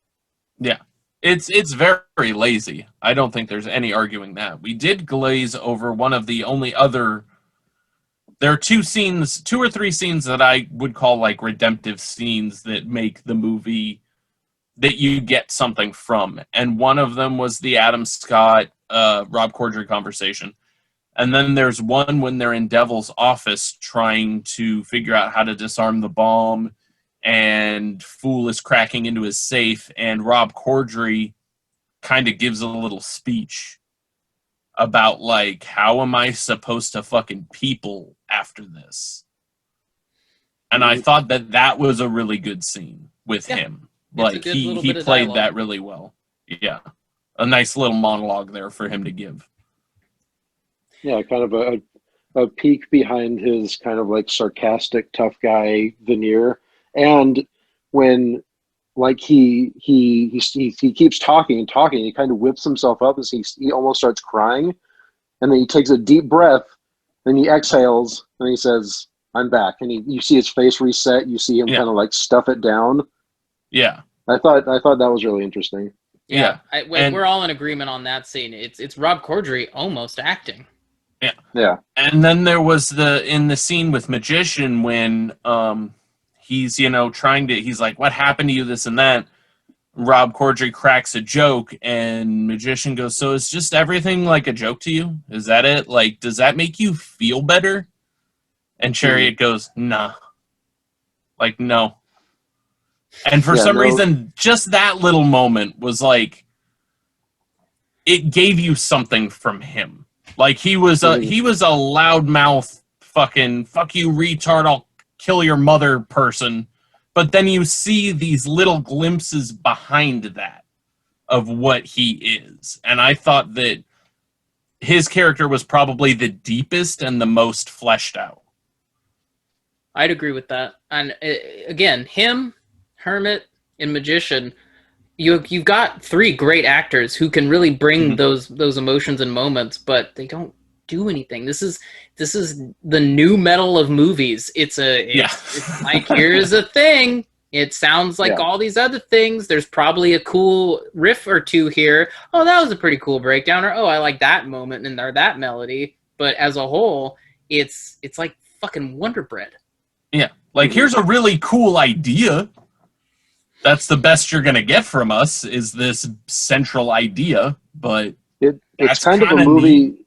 Yeah. It's very lazy. I don't think there's any arguing that. We did glaze over one of the only other... There are two or three scenes that I would call like redemptive scenes that make the movie, that you get something from. And one of them was the Adam Scott, Rob Corddry conversation. And then there's one when they're in Devil's office trying to figure out how to disarm the bomb, and Fool is cracking into his safe, and Rob Corddry kind of gives a little speech. about, like, how am I supposed to fucking people after this? And I thought that was a really good scene with him. Like, he played that really well. Yeah. A nice little monologue there for him to give. Yeah, kind of a peek behind his kind of like sarcastic tough guy veneer. And when like he keeps talking and talking, he kind of whips himself up as he almost starts crying, and then he takes a deep breath, then he exhales, and he says, "I'm back." And you see his face reset. You see him kind of like stuff it down. Yeah, I thought that was really interesting. Yeah, we're all in agreement on that scene. It's Rob Corddry almost acting. Yeah. And then there was in the scene with Magician when he's he's like, what happened to you, this and that. Rob Corddry cracks a joke, and Magician goes, so is just everything like a joke to you? Is that it? Like, does that make you feel better? And Chariot goes, nah. Like, no. And for some reason, just that little moment was like, it gave you something from him. Like, he was a loudmouth fucking fuck you retard, I'll kill your mother person. But then you see these little glimpses behind that of what he is. And I thought that his character was probably the deepest and the most fleshed out. I'd agree with that. And again, him, Hermit, and Magician, you've got three great actors who can really bring those emotions and moments, but they don't do anything. This is the new metal of movies. It's like, here's a thing. It sounds like all these other things. There's probably a cool riff or two here. Oh, that was a pretty cool breakdown. Or, oh, I like that moment and or that melody. But as a whole, it's like fucking Wonder Bread. Yeah. Like, here's a really cool idea. That's the best you're going to get from us, is this central idea. But it's kind of a movie. Neat.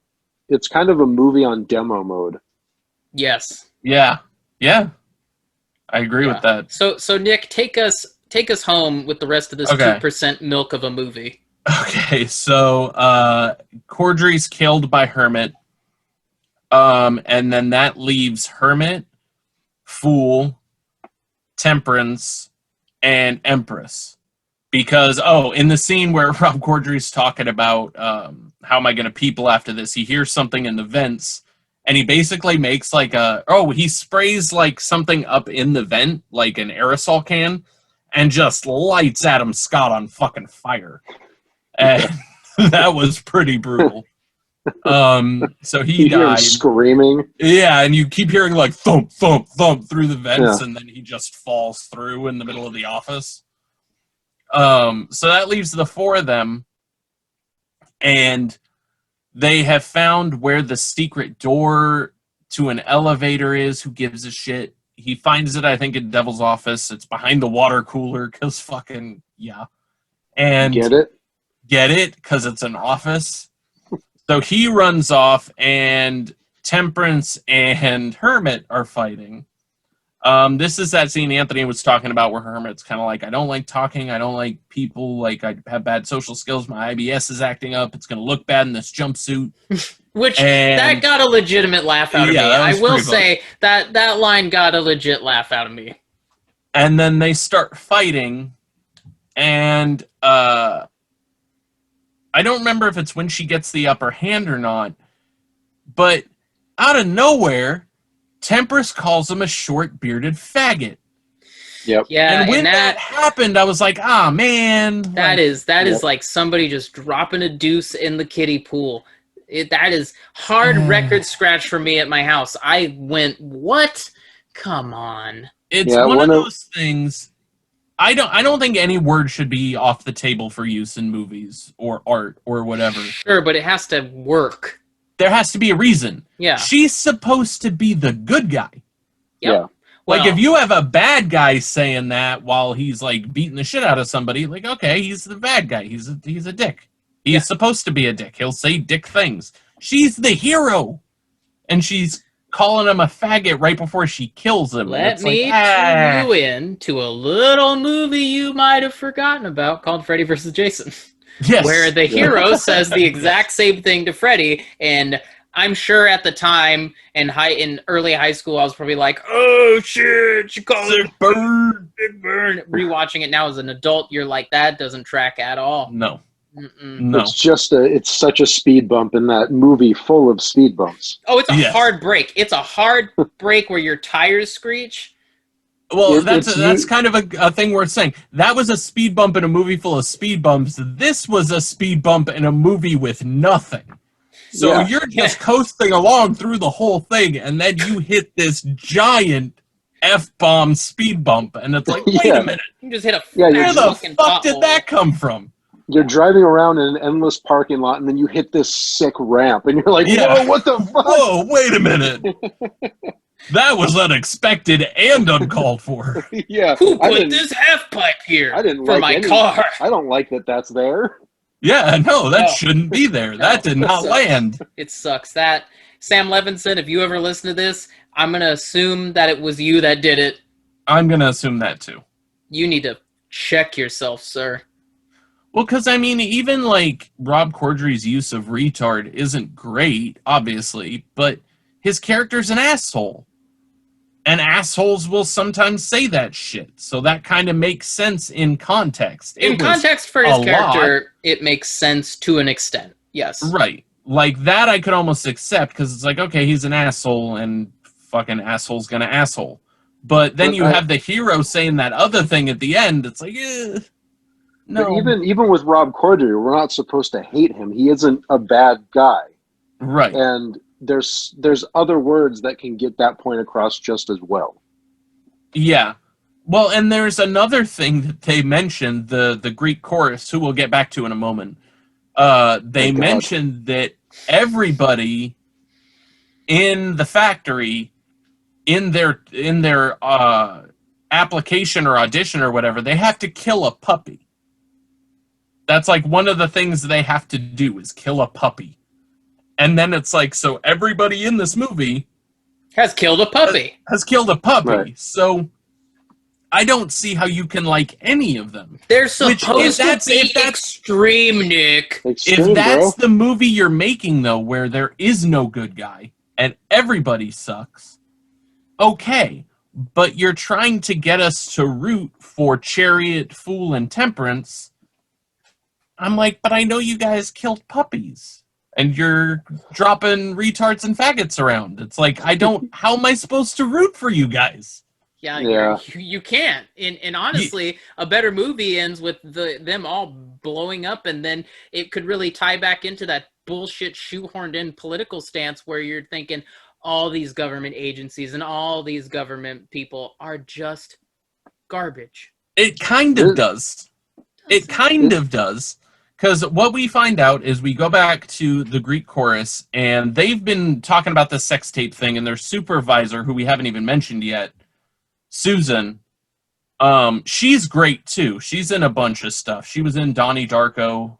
It's kind of a movie on demo mode. Yes. Yeah. Yeah. I agree with that. So Nick, take us home with the rest of this 2% milk of a movie. Okay, so Corddry's killed by Hermit. And then that leaves Hermit, Fool, Temperance, and Empress. Because, in the scene where Rob Corddry's talking about how am I going to people after this, he hears something in the vents, and he basically makes like he sprays like something up in the vent, like an aerosol can, and just lights Adam Scott on fucking fire. And that was pretty brutal. So he died. Screaming. Yeah, and you keep hearing like thump, thump, thump through the vents, and then he just falls through in the middle of the office. So that leaves the four of them, and they have found where the secret door to an elevator is. Who gives a shit? He finds it, I think, in Devil's office. It's behind the water cooler, because fucking, yeah. And get it? Because it's an office. So he runs off, and Temperance and Hermit are fighting. This is that scene Anthony was talking about where Hermit's kind of like, I don't like talking, I don't like people, like, I have bad social skills, my IBS is acting up, it's going to look bad in this jumpsuit. That got a legitimate laugh out of me. I will say that line got a legit laugh out of me. And then they start fighting, and I don't remember if it's when she gets the upper hand or not, but out of nowhere, Temperance calls him a short-bearded faggot. Yep. Yeah, and when that happened, I was like, man. That is like somebody just dropping a deuce in the kiddie pool. That is hard record scratch for me at my house. I went, what? Come on. It's one of those things. I don't think any word should be off the table for use in movies or art or whatever. Sure, but it has to work. There has to be a reason. Yeah. She's supposed to be the good guy. Yep. Yeah. Like, if you have a bad guy saying that while he's, like, beating the shit out of somebody, like, okay, he's the bad guy. He's a dick. He's supposed to be a dick. He'll say dick things. She's the hero. And she's calling him a faggot right before she kills him. Let me tune you in to a little movie you might have forgotten about called Freddy vs. Jason. Yes. Where the hero says the exact same thing to Freddy, and I'm sure at the time in early high school I was probably like, "Oh shit, she called it bird. Big Burn." Rewatching it now as an adult, you're like, that doesn't track at all. No. Mm-mm. No. It's such a speed bump in that movie full of speed bumps. Oh, it's a hard break. It's a hard break where your tires screech. Well, that's kind of a thing worth saying. That was a speed bump in a movie full of speed bumps. This was a speed bump in a movie with nothing. So you're just coasting along through the whole thing, and then you hit this giant F-bomb speed bump, and it's like, wait a minute. You just hit a where the fuck did that come from? You're driving around in an endless parking lot, and then you hit this sick ramp, and you're like, whoa, what the fuck? Whoa, wait a minute. That was unexpected and uncalled for. Yeah. Who put this half pipe here for my car? I don't like that that's there. Yeah, no, that shouldn't be there. That did not land. It sucks. That Sam Levinson, if you ever listen to this, I'm going to assume that it was you that did it. I'm going to assume that too. You need to check yourself, sir. Well, because, I mean, even, like, Rob Corddry's use of retard isn't great, obviously, but his character's an asshole. And assholes will sometimes say that shit. So that kind of makes sense in context. In context for his character, it makes sense to an extent. Yes. Right. Like, that I could almost accept, because it's like, okay, he's an asshole, and fucking asshole's gonna asshole. But then you have the hero saying that other thing at the end, it's like, no. But even with Rob Corddry, we're not supposed to hate him. He isn't a bad guy. Right. And there's other words that can get that point across just as well. Yeah. Well, and there's another thing that they mentioned, the Greek chorus, who we'll get back to in a moment. They mentioned that everybody in the factory, in their application or audition or whatever, they have to kill a puppy. That's like one of the things they have to do is kill a puppy. And then it's like, so everybody in this movie has killed a puppy. Has killed a puppy. Right. So I don't see how you can like any of them. They're supposed to be extreme, Nick. If that's the movie you're making, though, where there is no good guy and everybody sucks, okay. But you're trying to get us to root for Chariot, Fool, and Temperance. I'm like, but I know you guys killed puppies. And you're dropping retards and faggots around. It's like, how am I supposed to root for you guys? Yeah. You can't. And honestly, a better movie ends with them all blowing up, and then it could really tie back into that bullshit shoehorned in political stance where you're thinking all these government agencies and all these government people are just garbage. It kind of does. It kind of does. Because what we find out is we go back to the Greek chorus, and they've been talking about the sex tape thing, and their supervisor, who we haven't even mentioned yet, Susan, she's great too. She's in a bunch of stuff. She was in Donnie Darko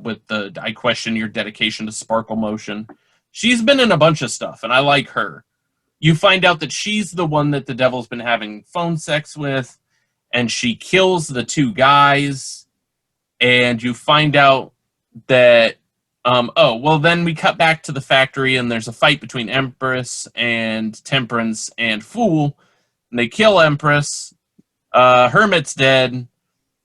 with the I Question Your Dedication to Sparkle Motion. She's been in a bunch of stuff, and I like her. You find out that she's the one that the devil's been having phone sex with, and she kills the two guys. And you find out that, then we cut back to the factory, and there's a fight between Empress and Temperance and Fool. And they kill Empress. Hermit's dead.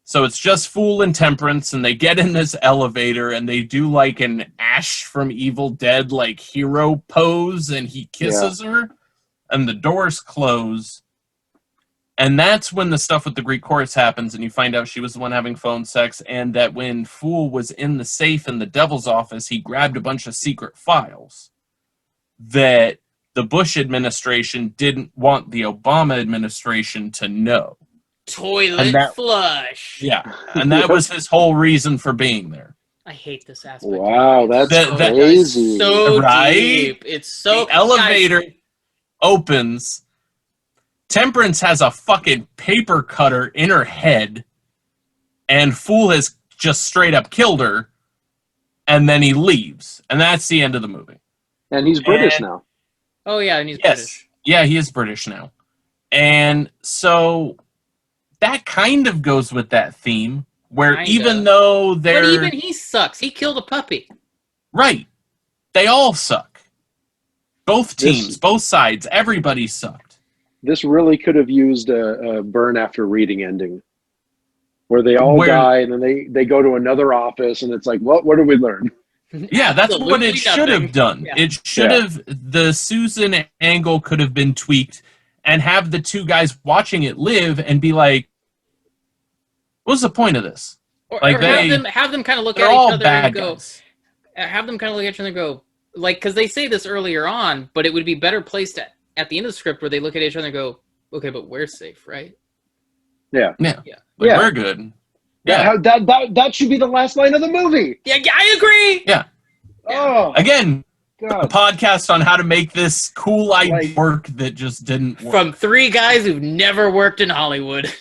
So it's just Fool and Temperance, and they get in this elevator, and they do like an Ash from Evil Dead, like hero pose, and he kisses her, and the doors close. And that's when the stuff with the Greek chorus happens, and you find out she was the one having phone sex, and that when Fool was in the safe in the devil's office, he grabbed a bunch of secret files that the Bush administration didn't want the Obama administration to know. Toilet flush. Yeah, and that was his whole reason for being there. I hate this aspect. Wow, that's crazy. So deep. It's so... The elevator opens... Temperance has a fucking paper cutter in her head, and Fool has just straight up killed her, and then he leaves. And that's the end of the movie. And he's British now. Oh, yeah, and he's British. Yeah, he is British now. And so that kind of goes with that theme, where Kinda. even though they're... But even he sucks. He killed a puppy. Right. They all suck. Both teams, both sides, everybody sucked. This really could have used a burn after reading ending, where they all die and then they go to another office and it's like, what did we learn? Yeah, that's what it should have done. Yeah. It should have, the Susan angle could have been tweaked and have the two guys watching it live and be like, what's the point of this? Or have them kind of look at each other and go, have them kind of look at each other and go, like, because they say this earlier on, but it would be better placed at the end of the script where they look at each other and go, okay, but we're safe, right? Yeah. We're good. Yeah, that should be the last line of the movie. Yeah, I agree. Yeah. Oh, again, a podcast on how to make this cool idea work that just didn't work. From three guys who've never worked in Hollywood.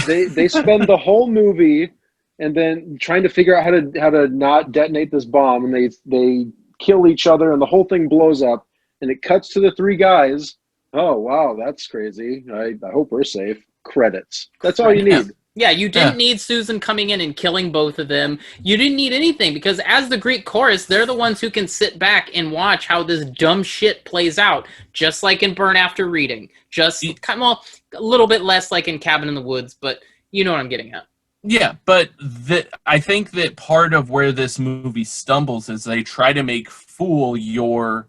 They spend the whole movie and then trying to figure out how to not detonate this bomb, and they kill each other, and the whole thing blows up, and it cuts to the three guys. Oh wow, that's crazy. I hope we're safe. Credits. That's all you need. Yeah, you didn't need Susan coming in and killing both of them. You didn't need anything, because as the Greek chorus, they're the ones who can sit back and watch how this dumb shit plays out, just like in Burn After Reading. Just, well, a little bit less like in Cabin in the Woods, but you know what I'm getting at. Yeah, but I think that part of where this movie stumbles is they try to make Fool your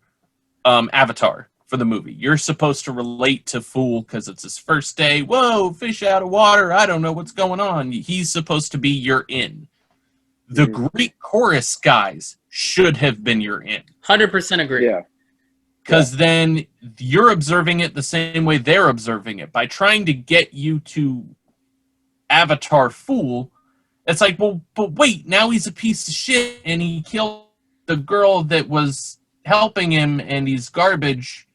avatar for the movie. You're supposed to relate to Fool because it's his first day. Whoa, fish out of water. I don't know what's going on. He's supposed to be your in. The Greek chorus guys should have been your in. 100% agree. Yeah. Because then you're observing it the same way they're observing it. By trying to get you to avatar Fool, it's like, well, but wait, now he's a piece of shit and he killed the girl that was helping him and he's garbage.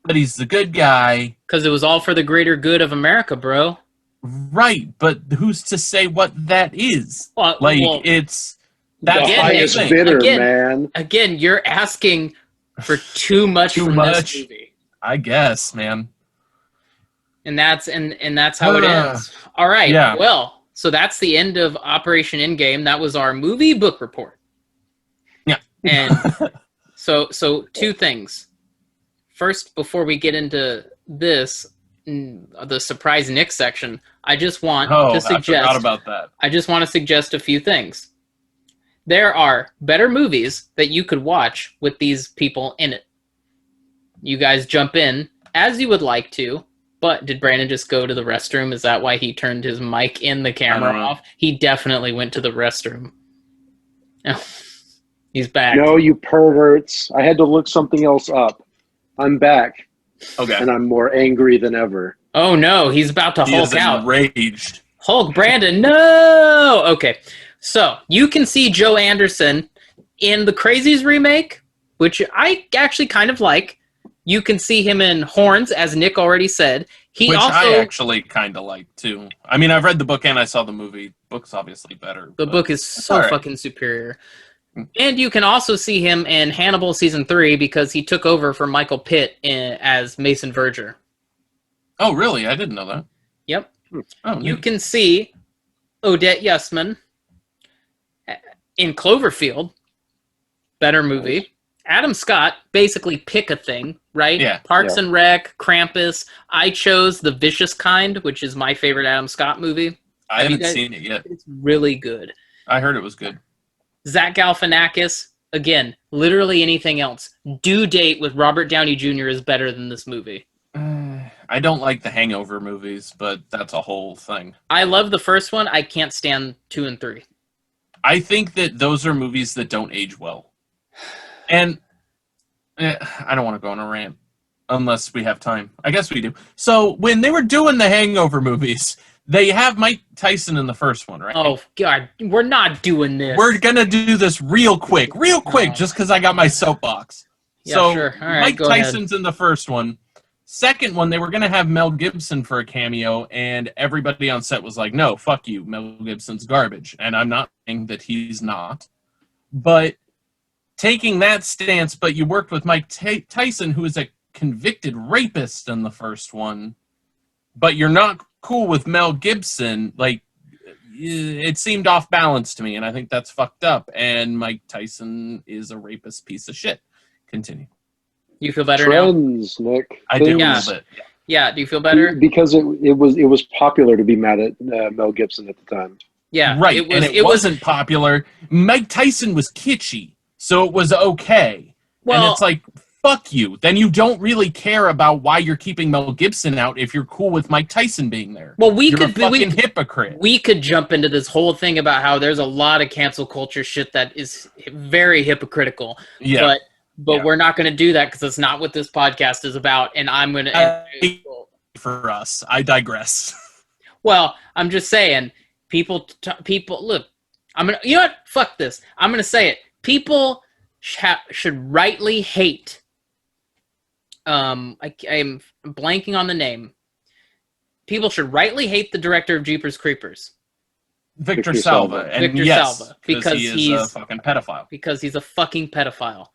But he's the good guy. Because it was all for the greater good of America, bro. Right, but who's to say what that is? It's the highest bidder, man. Again, you're asking for too much from this movie. I guess, man. And that's how it ends. All right. Yeah. Well, so that's the end of Operation Endgame. That was our movie book report. Yeah. And so two things. First, before we get into this, the surprise Nick section, I just want to suggest. I forgot about that. I just want to suggest a few things. There are better movies that you could watch with these people in it. You guys jump in as you would like to, but did Brandon just go to the restroom? Is that why he turned his mic and the camera off? He definitely went to the restroom. Oh, he's back. No, you perverts. I had to look something else up. I'm back. Okay. And I'm more angry than ever. Oh no, he's about to Hulk out. Enraged. Hulk Brandon, no! Okay, so you can see Joe Anderson in the Crazies remake, which I actually kind of like. You can see him in Horns, as Nick already said. Which I actually kind of like, too. I mean, I've read the book and I saw the movie. Book's obviously better. The book is so fucking superior. And you can also see him in Hannibal Season 3 because he took over for Michael Pitt as Mason Verger. Oh, really? I didn't know that. Yep. Oh, you can see Odette Yusman in Cloverfield. Better movie. Adam Scott, basically pick a thing, right? Yeah. Parks and Rec, Krampus. I chose The Vicious Kind, which is my favorite Adam Scott movie. I haven't seen it yet. It's really good. I heard it was good. Zach Galifianakis, again, literally anything else. Due Date with Robert Downey Jr. is better than this movie. I don't like the Hangover movies, but that's a whole thing. I love the first one. I can't stand 2 and 3. I think that those are movies that don't age well. And I don't want to go on a rant unless we have time. I guess we do. So when they were doing the Hangover movies, they have Mike Tyson in the first one, right? Oh, God. We're not doing this. We're going to do this real quick, just because I got my soapbox. Yeah, so sure. All right, Mike Tyson's in the first one. Second one, they were going to have Mel Gibson for a cameo, and everybody on set was like, no, fuck you. Mel Gibson's garbage. And I'm not saying that he's not. But taking that stance, but you worked with Mike Tyson, who is a convicted rapist in the first one, but you're not cool with Mel Gibson, like, it seemed off balance to me, and I think that's fucked up. And Mike Tyson is a rapist piece of shit. Continue. You feel better Trends, now? Nick. I do a little bit. Yeah. Do you feel better? Because it was popular to be mad at Mel Gibson at the time. Yeah, Right. It wasn't popular. Mike Tyson was kitschy, so it was okay. Well, and it's like, fuck you. Then you don't really care about why you're keeping Mel Gibson out if you're cool with Mike Tyson being there. Well, you're a fucking hypocrite. We could jump into this whole thing about how there's a lot of cancel culture shit that is very hypocritical. Yeah. But we're not going to do that because it's not what this podcast is about. And I'm going to... For us. I digress. Well, I'm just saying, people look, you know what? Fuck this. I'm going to say it. People should rightly hate... I'm blanking on the name. People should rightly hate the director of Jeepers Creepers, Victor Salva. And Victor Salva, because he's a fucking pedophile. Because he's a fucking pedophile.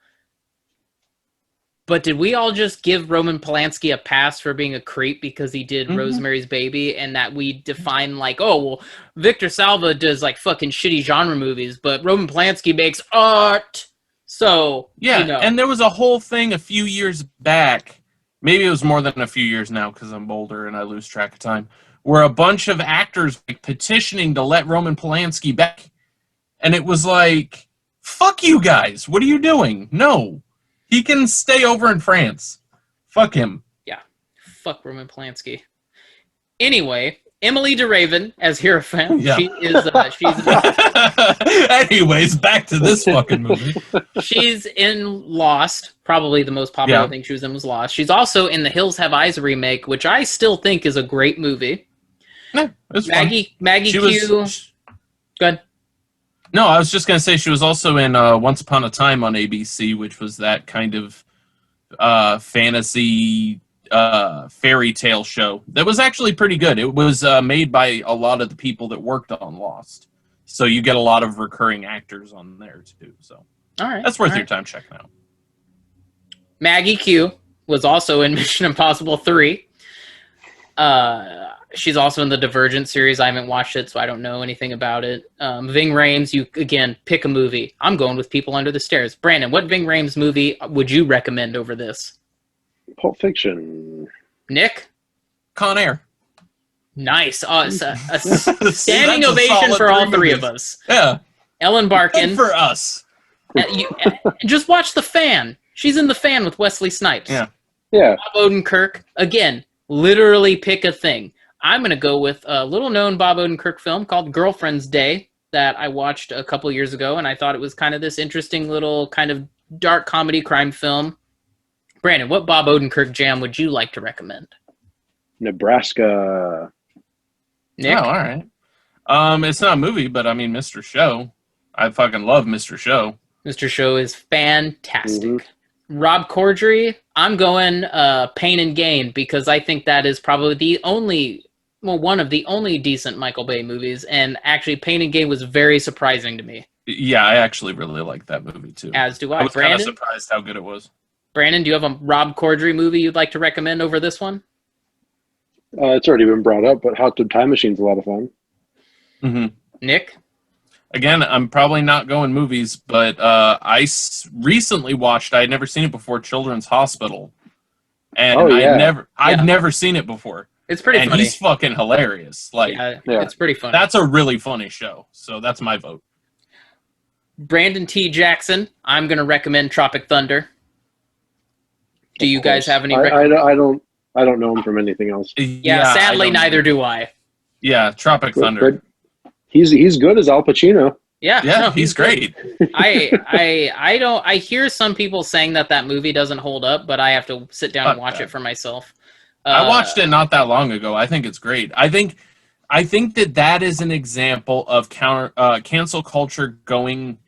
But did we all just give Roman Polanski a pass for being a creep because he did Rosemary's Baby, and that we define like, oh, well, Victor Salva does like fucking shitty genre movies, but Roman Polanski makes art. So, yeah, and there was a whole thing a few years back, maybe it was more than a few years now because I'm older and I lose track of time, where a bunch of actors like, petitioning to let Roman Polanski back. And it was like, fuck you guys, what are you doing? No, he can stay over in France. Fuck him. Yeah, fuck Roman Polanski. Anyway... Emily DeRaven as Hierophant. Yeah. She is. She's. Anyways, back to this fucking movie. She's in Lost. Probably the most popular thing she was in was Lost. She's also in the Hills Have Eyes remake, which I still think is a great movie. Yeah, it's Maggie Q. Go ahead. No, I was just gonna say she was also in Once Upon a Time on ABC, which was that kind of fantasy. Fairy tale show that was actually pretty good. It was made by a lot of the people that worked on Lost, so you get a lot of recurring actors on there too. So, all right, that's worth your time checking out. Maggie Q was also in Mission Impossible 3. She's also in the Divergent series. I haven't watched it, so I don't know anything about it. Ving Rhames, you again pick a movie. I'm going with People Under the Stairs. Brandon, what Ving Rhames movie would you recommend over this? Pulp Fiction. Nick? Con Air. Nice. A standing ovation for all three of us. Yeah. Ellen Barkin. Good for us. Just watch The Fan. She's in The Fan with Wesley Snipes. Yeah. Bob Odenkirk. Again, literally pick a thing. I'm going to go with a little-known Bob Odenkirk film called Girlfriend's Day that I watched a couple years ago, and I thought it was kind of this interesting little kind of dark comedy crime film. Brandon, what Bob Odenkirk jam would you like to recommend? Nebraska. Nick? Oh, all right. It's not a movie, but I mean, Mr. Show. I fucking love Mr. Show. Mr. Show is fantastic. Rob Corddry, I'm going Pain and Gain because I think that is probably one of the only decent Michael Bay movies, and actually Pain and Gain was very surprising to me. Yeah, I actually really like that movie too. As do I. I was kind of surprised how good it was. Brandon, do you have a Rob Corddry movie you'd like to recommend over this one? It's already been brought up, but Hot Tub Time Machine's a lot of fun. Mm-hmm. Nick? Again, I'm probably not going movies, but recently watched, I had never seen it before, Children's Hospital. And I'd never seen it before. It's pretty funny. And he's fucking hilarious. It's pretty funny. That's a really funny show, so that's my vote. Brandon T. Jackson, I'm going to recommend Tropic Thunder. Do you guys have any? I don't know him from anything else. Yeah, sadly, neither do I. Yeah, Tropic Thunder. But he's good as Al Pacino. Yeah, he's great. I hear some people saying that movie doesn't hold up, but I have to sit down and watch it for myself. I watched it not that long ago. I think it's great. I think that is an example of cancel culture going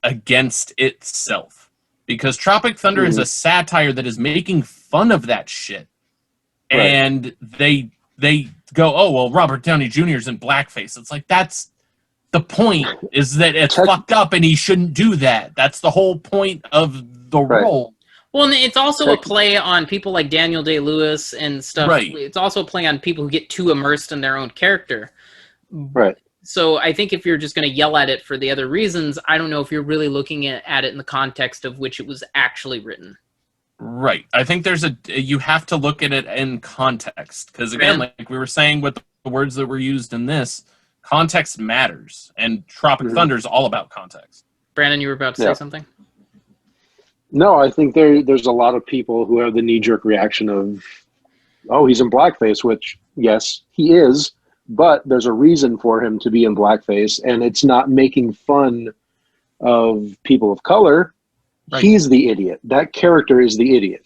against itself. Because Tropic Thunder is a satire that is making fun of that shit. Right. And they go, oh, well, Robert Downey Jr. is in blackface. It's like, that's the point, is that it's fucked up and he shouldn't do that. That's the whole point of the role. Well, and it's also a play on people like Daniel Day-Lewis and stuff. Right. It's also a play on people who get too immersed in their own character. Right. So I think if you're just going to yell at it for the other reasons, I don't know if you're really looking at it in the context of which it was actually written. Right. I think you have to look at it in context. Because again, like we were saying with the words that were used in this, context matters. And Tropic Thunder is all about context. Brandon, you were about to say something? No, I think there's a lot of people who have the knee-jerk reaction of, oh, he's in blackface, which, yes, he is, but there's a reason for him to be in blackface, and it's not making fun of people of color. Right. He's the idiot. That character is the idiot.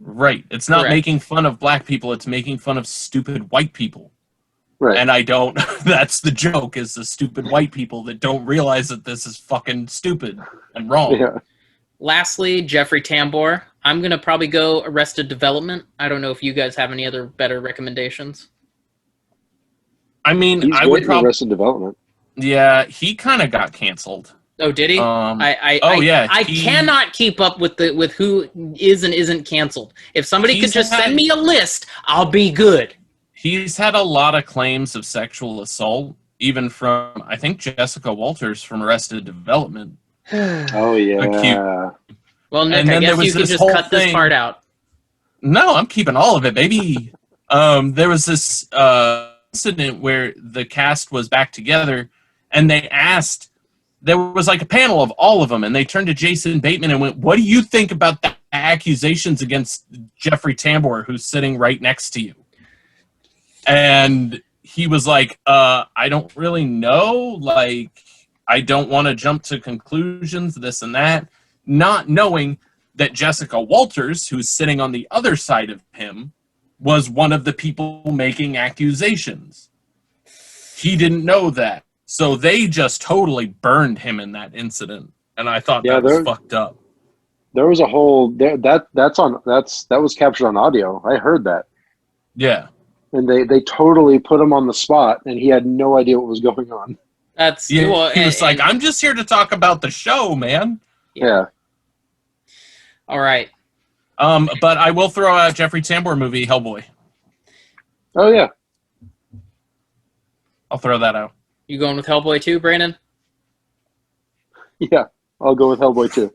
Right. It's not making fun of black people, it's making fun of stupid white people. Right. And that's the joke, is the stupid white people that don't realize that this is fucking stupid and wrong. Yeah. Lastly, Jeffrey Tambor. I'm going to probably go Arrested Development. I don't know if you guys have any other better recommendations. I mean, I would probably Arrested Development. Yeah, he kind of got canceled. Oh, did he? I cannot keep up with who is and isn't canceled. If somebody could just send me a list, I'll be good. He's had a lot of claims of sexual assault, even from, I think, Jessica Walters from Arrested Development. Oh, yeah. Well, Nick, I guess you can just cut this part out. No, I'm keeping all of it, baby. There was this incident where the cast was back together, and there was like a panel of all of them, and they turned to Jason Bateman and went, "What do you think about the accusations against Jeffrey Tambor, who's sitting right next to you?" And he was like, I don't really know. Like, I don't want to jump to conclusions, this and that. Not knowing that Jessica Walters, who's sitting on the other side of him, was one of the people making accusations. He didn't know that. So they just totally burned him in that incident. And I thought that was fucked up. There was a whole that was captured on audio. I heard that. Yeah. And they totally put him on the spot, and he had no idea what was going on. He was like, "I'm just here to talk about the show, man." Yeah. All right. But I will throw out Jeffrey Tambor movie, Hellboy. Oh yeah. I'll throw that out. You going with Hellboy too, Brandon? Yeah, I'll go with Hellboy too.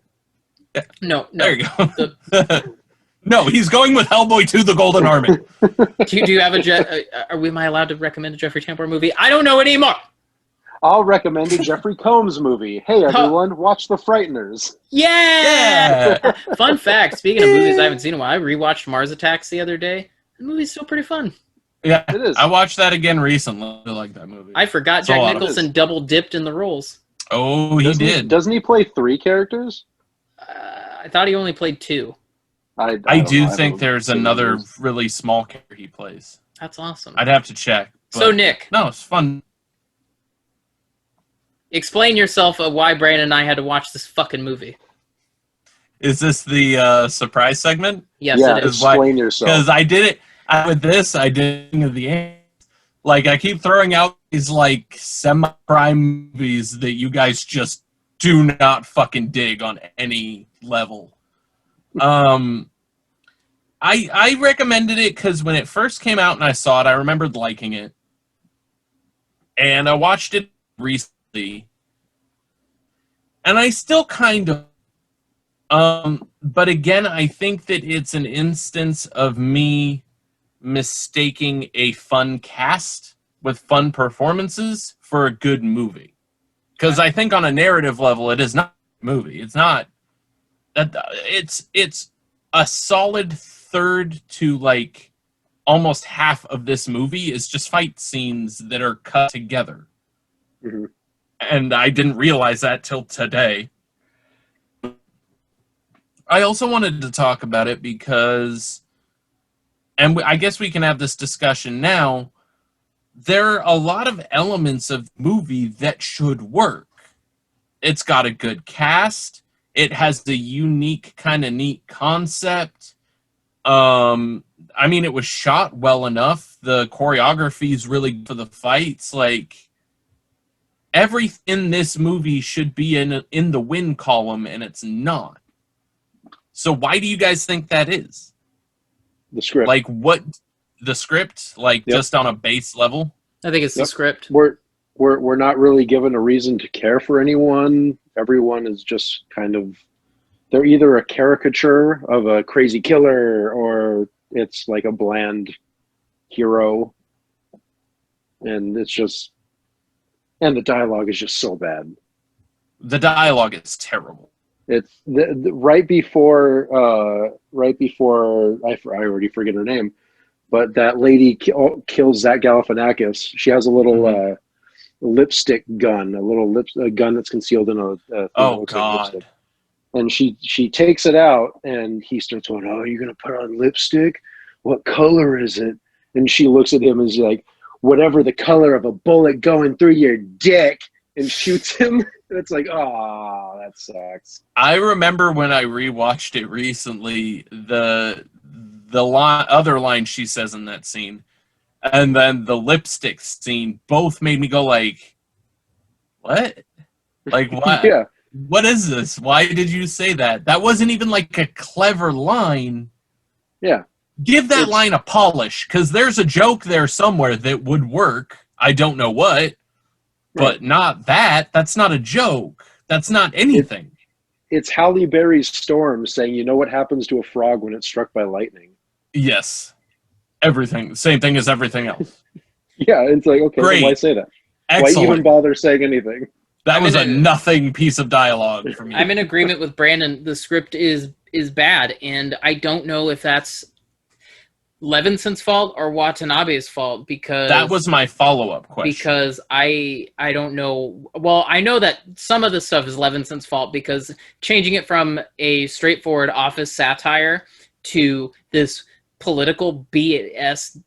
Yeah. No. There you go. No, he's going with Hellboy 2, The Golden Army. Do you have am I allowed to recommend a Jeffrey Tambor movie? I don't know anymore. I'll recommend a Jeffrey Combs movie. Hey, everyone, watch The Frighteners. Yeah! Fun fact, speaking of movies I haven't seen in a while, I rewatched Mars Attacks the other day. The movie's still pretty fun. Yeah, it is. I watched that again recently. I like that movie. I forgot Jack Nicholson double dipped in the roles. Oh, he did. Doesn't he play 3 characters? I thought he only played 2. I do think there's another really small character he plays. That's awesome. I'd have to check. So, Nick. No, it's fun. Explain yourself of why Brandon and I had to watch this fucking movie. Is this the surprise segment? Yes, it is. Explain yourself. Because I did it with this. I did it at the end. Like, I keep throwing out these, like, semi-prime movies that you guys just do not fucking dig on any level. I recommended it because when it first came out and I saw it, I remembered liking it. And I watched it recently. And I still kind of... but again, I think that it's an instance of me mistaking a fun cast with fun performances for a good movie. Because I think on a narrative level, it is not a movie. It's not... It's a solid third to like almost half of this movie is just fight scenes that are cut together. Mm-hmm. And I didn't realize that till today. I also wanted to talk about it because, and I guess we can have this discussion now, there are a lot of elements of the movie that should work. It's got a good cast. It has a unique, kind of neat concept. I mean, it was shot well enough. The choreography is really good for the fights. Like, everything in this movie should be in the win column, and it's not. So why do you guys think that is? The script. Like, what? The script? Like, Yep. just on a base level? I think it's the script. we're not really given a reason to care for anyone. Everyone is just kind of, they're either a caricature of a crazy killer or it's like a bland hero. And it's just, and the dialogue is just so bad. The dialogue is terrible. It's right before I already forget her name, but that lady kills Zach Galifianakis. She has a little lipstick gun, a gun that's concealed in a thing that looks like lipstick. And she takes it out, and he starts going, "Oh, you're gonna put on lipstick? What color is it?" And she looks at him and she's like, "Whatever the color of a bullet going through your dick," and shoots him. And it's like, oh, that sucks. I remember when I rewatched it recently, the other line she says in that scene, and then the lipstick scene, both made me go like, what? Like, what? Yeah. What is this? Why did you say that? That wasn't even like a clever line. Yeah. Give that line a polish, because there's a joke there somewhere that would work. I don't know what. But not that. That's not a joke. That's not anything. It's Halle Berry's Storm saying, "You know what happens to a frog when it's struck by lightning?" Yes. Everything. Same thing as everything else. Yeah, it's like, okay, Great. why say that? Excellent. Why even bother saying anything? That was a nothing piece of dialogue for me. I'm in agreement with Brandon. The script is bad, and I don't know if that's Levinson's fault or Watanabe's fault, because that was my follow-up question. Because I don't know. Well, I know that some of the stuff is Levinson's fault, because changing it from a straightforward office satire to this political BS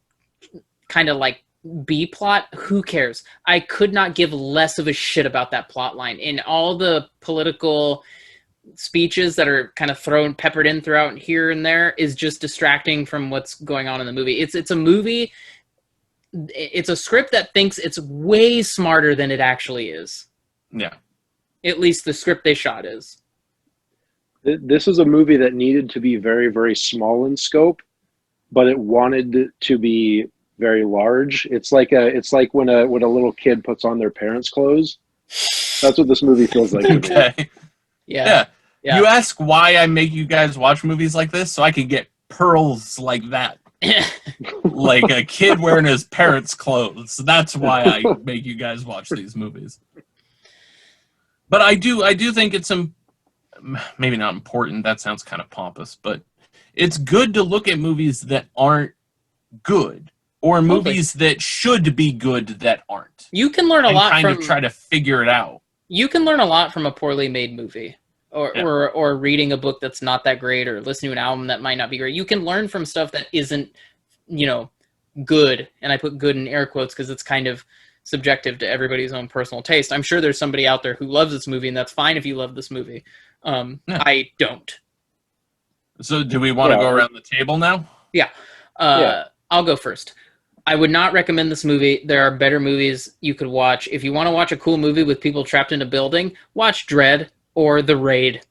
kind of like B plot, who cares? I could not give less of a shit about that plot line. And all the political speeches that are kind of peppered in throughout here and there is just distracting from what's going on in the movie. It's a movie, it's a script that thinks it's way smarter than it actually is. Yeah. At least the script they shot is. This is a movie that needed to be very, very small in scope, but it wanted to be very large. It's like when a little kid puts on their parents' clothes. That's what this movie feels like. Okay. Yeah. You ask why I make you guys watch movies like this, so I can get pearls like that. Like a kid wearing his parents' clothes. That's why I make you guys watch these movies. But I do think it's maybe not important. That sounds kind of pompous, but it's good to look at movies that aren't good, or movies that should be good that aren't. You can learn a lot from from try to figure it out. You can learn a lot from a poorly made movie. Or reading a book that's not that great, or listening to an album that might not be great. You can learn from stuff that isn't, good. And I put good in air quotes because it's kind of subjective to everybody's own personal taste. I'm sure there's somebody out there who loves this movie, and that's fine if you love this movie. I don't. So do we want to go around the table now? Yeah. I'll go first. I would not recommend this movie. There are better movies you could watch. If you want to watch a cool movie with people trapped in a building, watch Dread or The Raid.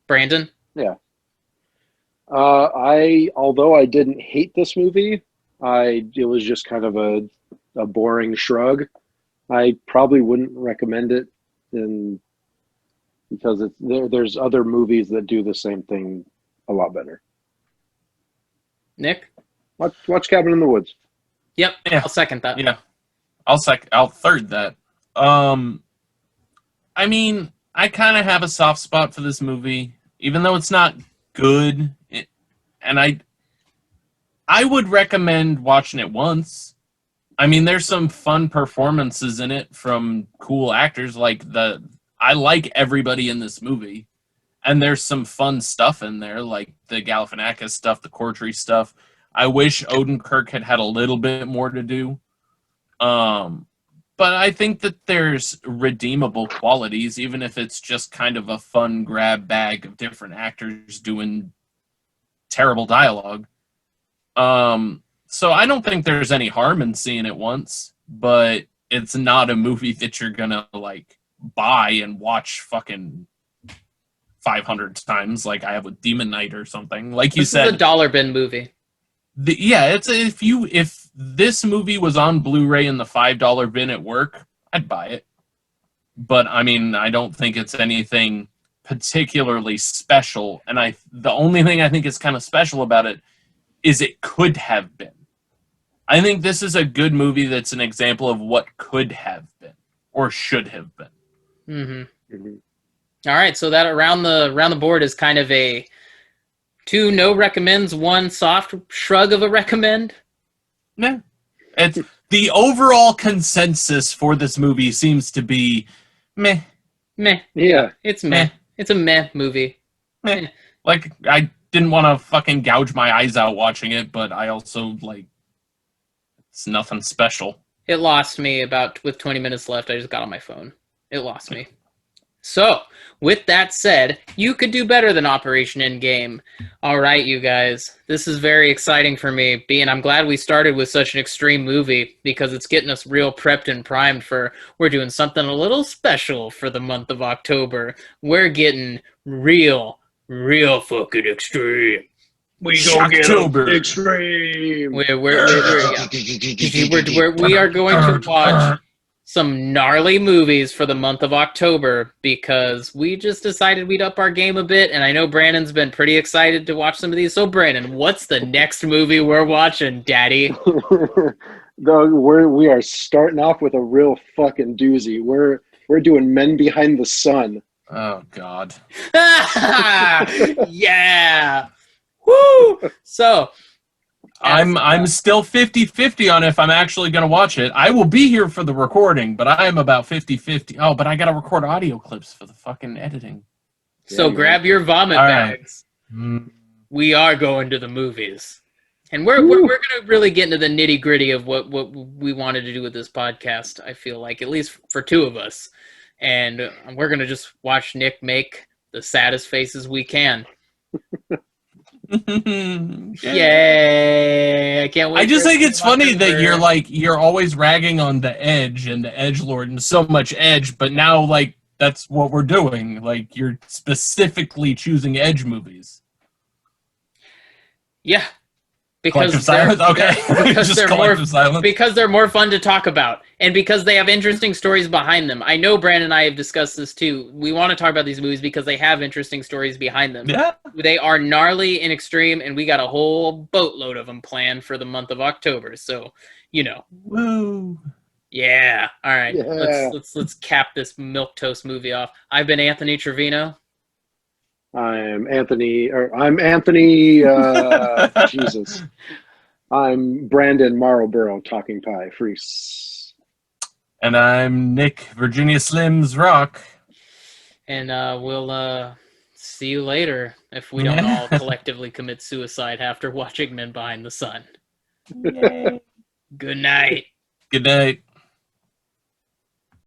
Brandon? Yeah. Although I didn't hate this movie, it was just kind of a boring shrug. I probably wouldn't recommend it, because there's other movies that do the same thing a lot better. Nick? Watch Cabin in the Woods. Yep, yeah. I'll second that. Yeah, I'll third that. I mean, I kind of have a soft spot for this movie, even though it's not good. And I would recommend watching it once. I mean, there's some fun performances in it from cool actors. I like everybody in this movie, and there's some fun stuff in there, like the Galifianakis stuff, the Cortree stuff. I wish Odenkirk had a little bit more to do. But I think that there's redeemable qualities, even if it's just kind of a fun grab bag of different actors doing terrible dialogue. So I don't think there's any harm in seeing it once, but it's not a movie that you're gonna buy and watch fucking 500 times like I have with Demon Knight or something. Like you said, it's a dollar bin movie. It's if this movie was on Blu-ray in the $5 bin at work, I'd buy it. But I mean, I don't think it's anything particularly special. And the only thing I think is kind of special about it is it could have been. I think this is a good movie that's an example of what could have been or should have been. Mm-hmm. Mm-hmm. All right, so that around the board is kind of a 2 no recommends, 1 soft shrug of a recommend. Yeah, it's the overall consensus for this movie seems to be meh. Meh. Yeah, it's meh. It's a meh movie. Meh. Like, I didn't want to fucking gouge my eyes out watching it, but I also, like, it's nothing special. It lost me with 20 minutes left. I just got on my phone. It lost me. So, with that said, you could do better than Operation Endgame. All right, you guys. This is very exciting for me, I'm glad we started with such an extreme movie because it's getting us real prepped and primed we're doing something a little special for the month of October. We're getting real fucking extreme. We gonna get extreme. We are going to watch some gnarly movies for the month of October because we just decided we'd up our game a bit, and I know Brandon's been pretty excited to watch some of these. So, Brandon, what's the next movie we're watching, Daddy? We are starting off with a real fucking doozy. We're doing Men Behind the Sun. Oh God. Yeah. Woo! So I'm still 50-50 on if I'm actually going to watch it. I will be here for the recording, but I am about 50-50. Oh, but I got to record audio clips for the fucking editing. So grab your vomit bags. Right. We are going to the movies. And we're going to really get into the nitty-gritty of what we wanted to do with this podcast, I feel like, at least for 2 of us. And we're going to just watch Nick make the saddest faces we can. Yay! I can't wait. I just think it's funny that you're always ragging on the Edge and the Edgelord and so much Edge, but now like that's what we're doing. Like you're specifically choosing Edge movies. Yeah. Because they're more fun to talk about, and because they have interesting stories behind them. I know Brandon and I have discussed this too. We want to talk about these movies because they have interesting stories behind them. Yeah. They are gnarly and extreme, and we got a whole boatload of them planned for the month of October. So, Woo. Yeah. All right. Yeah. Let's cap this milquetoast movie off. I've been Anthony Trevino. I'm Anthony. Jesus. I'm Brandon Marlborough, Talking Pie Freeze. And I'm Nick, Virginia Slims Rock. And we'll see you later if we don't all collectively commit suicide after watching Men Behind the Sun. Yay. Good night. Good night.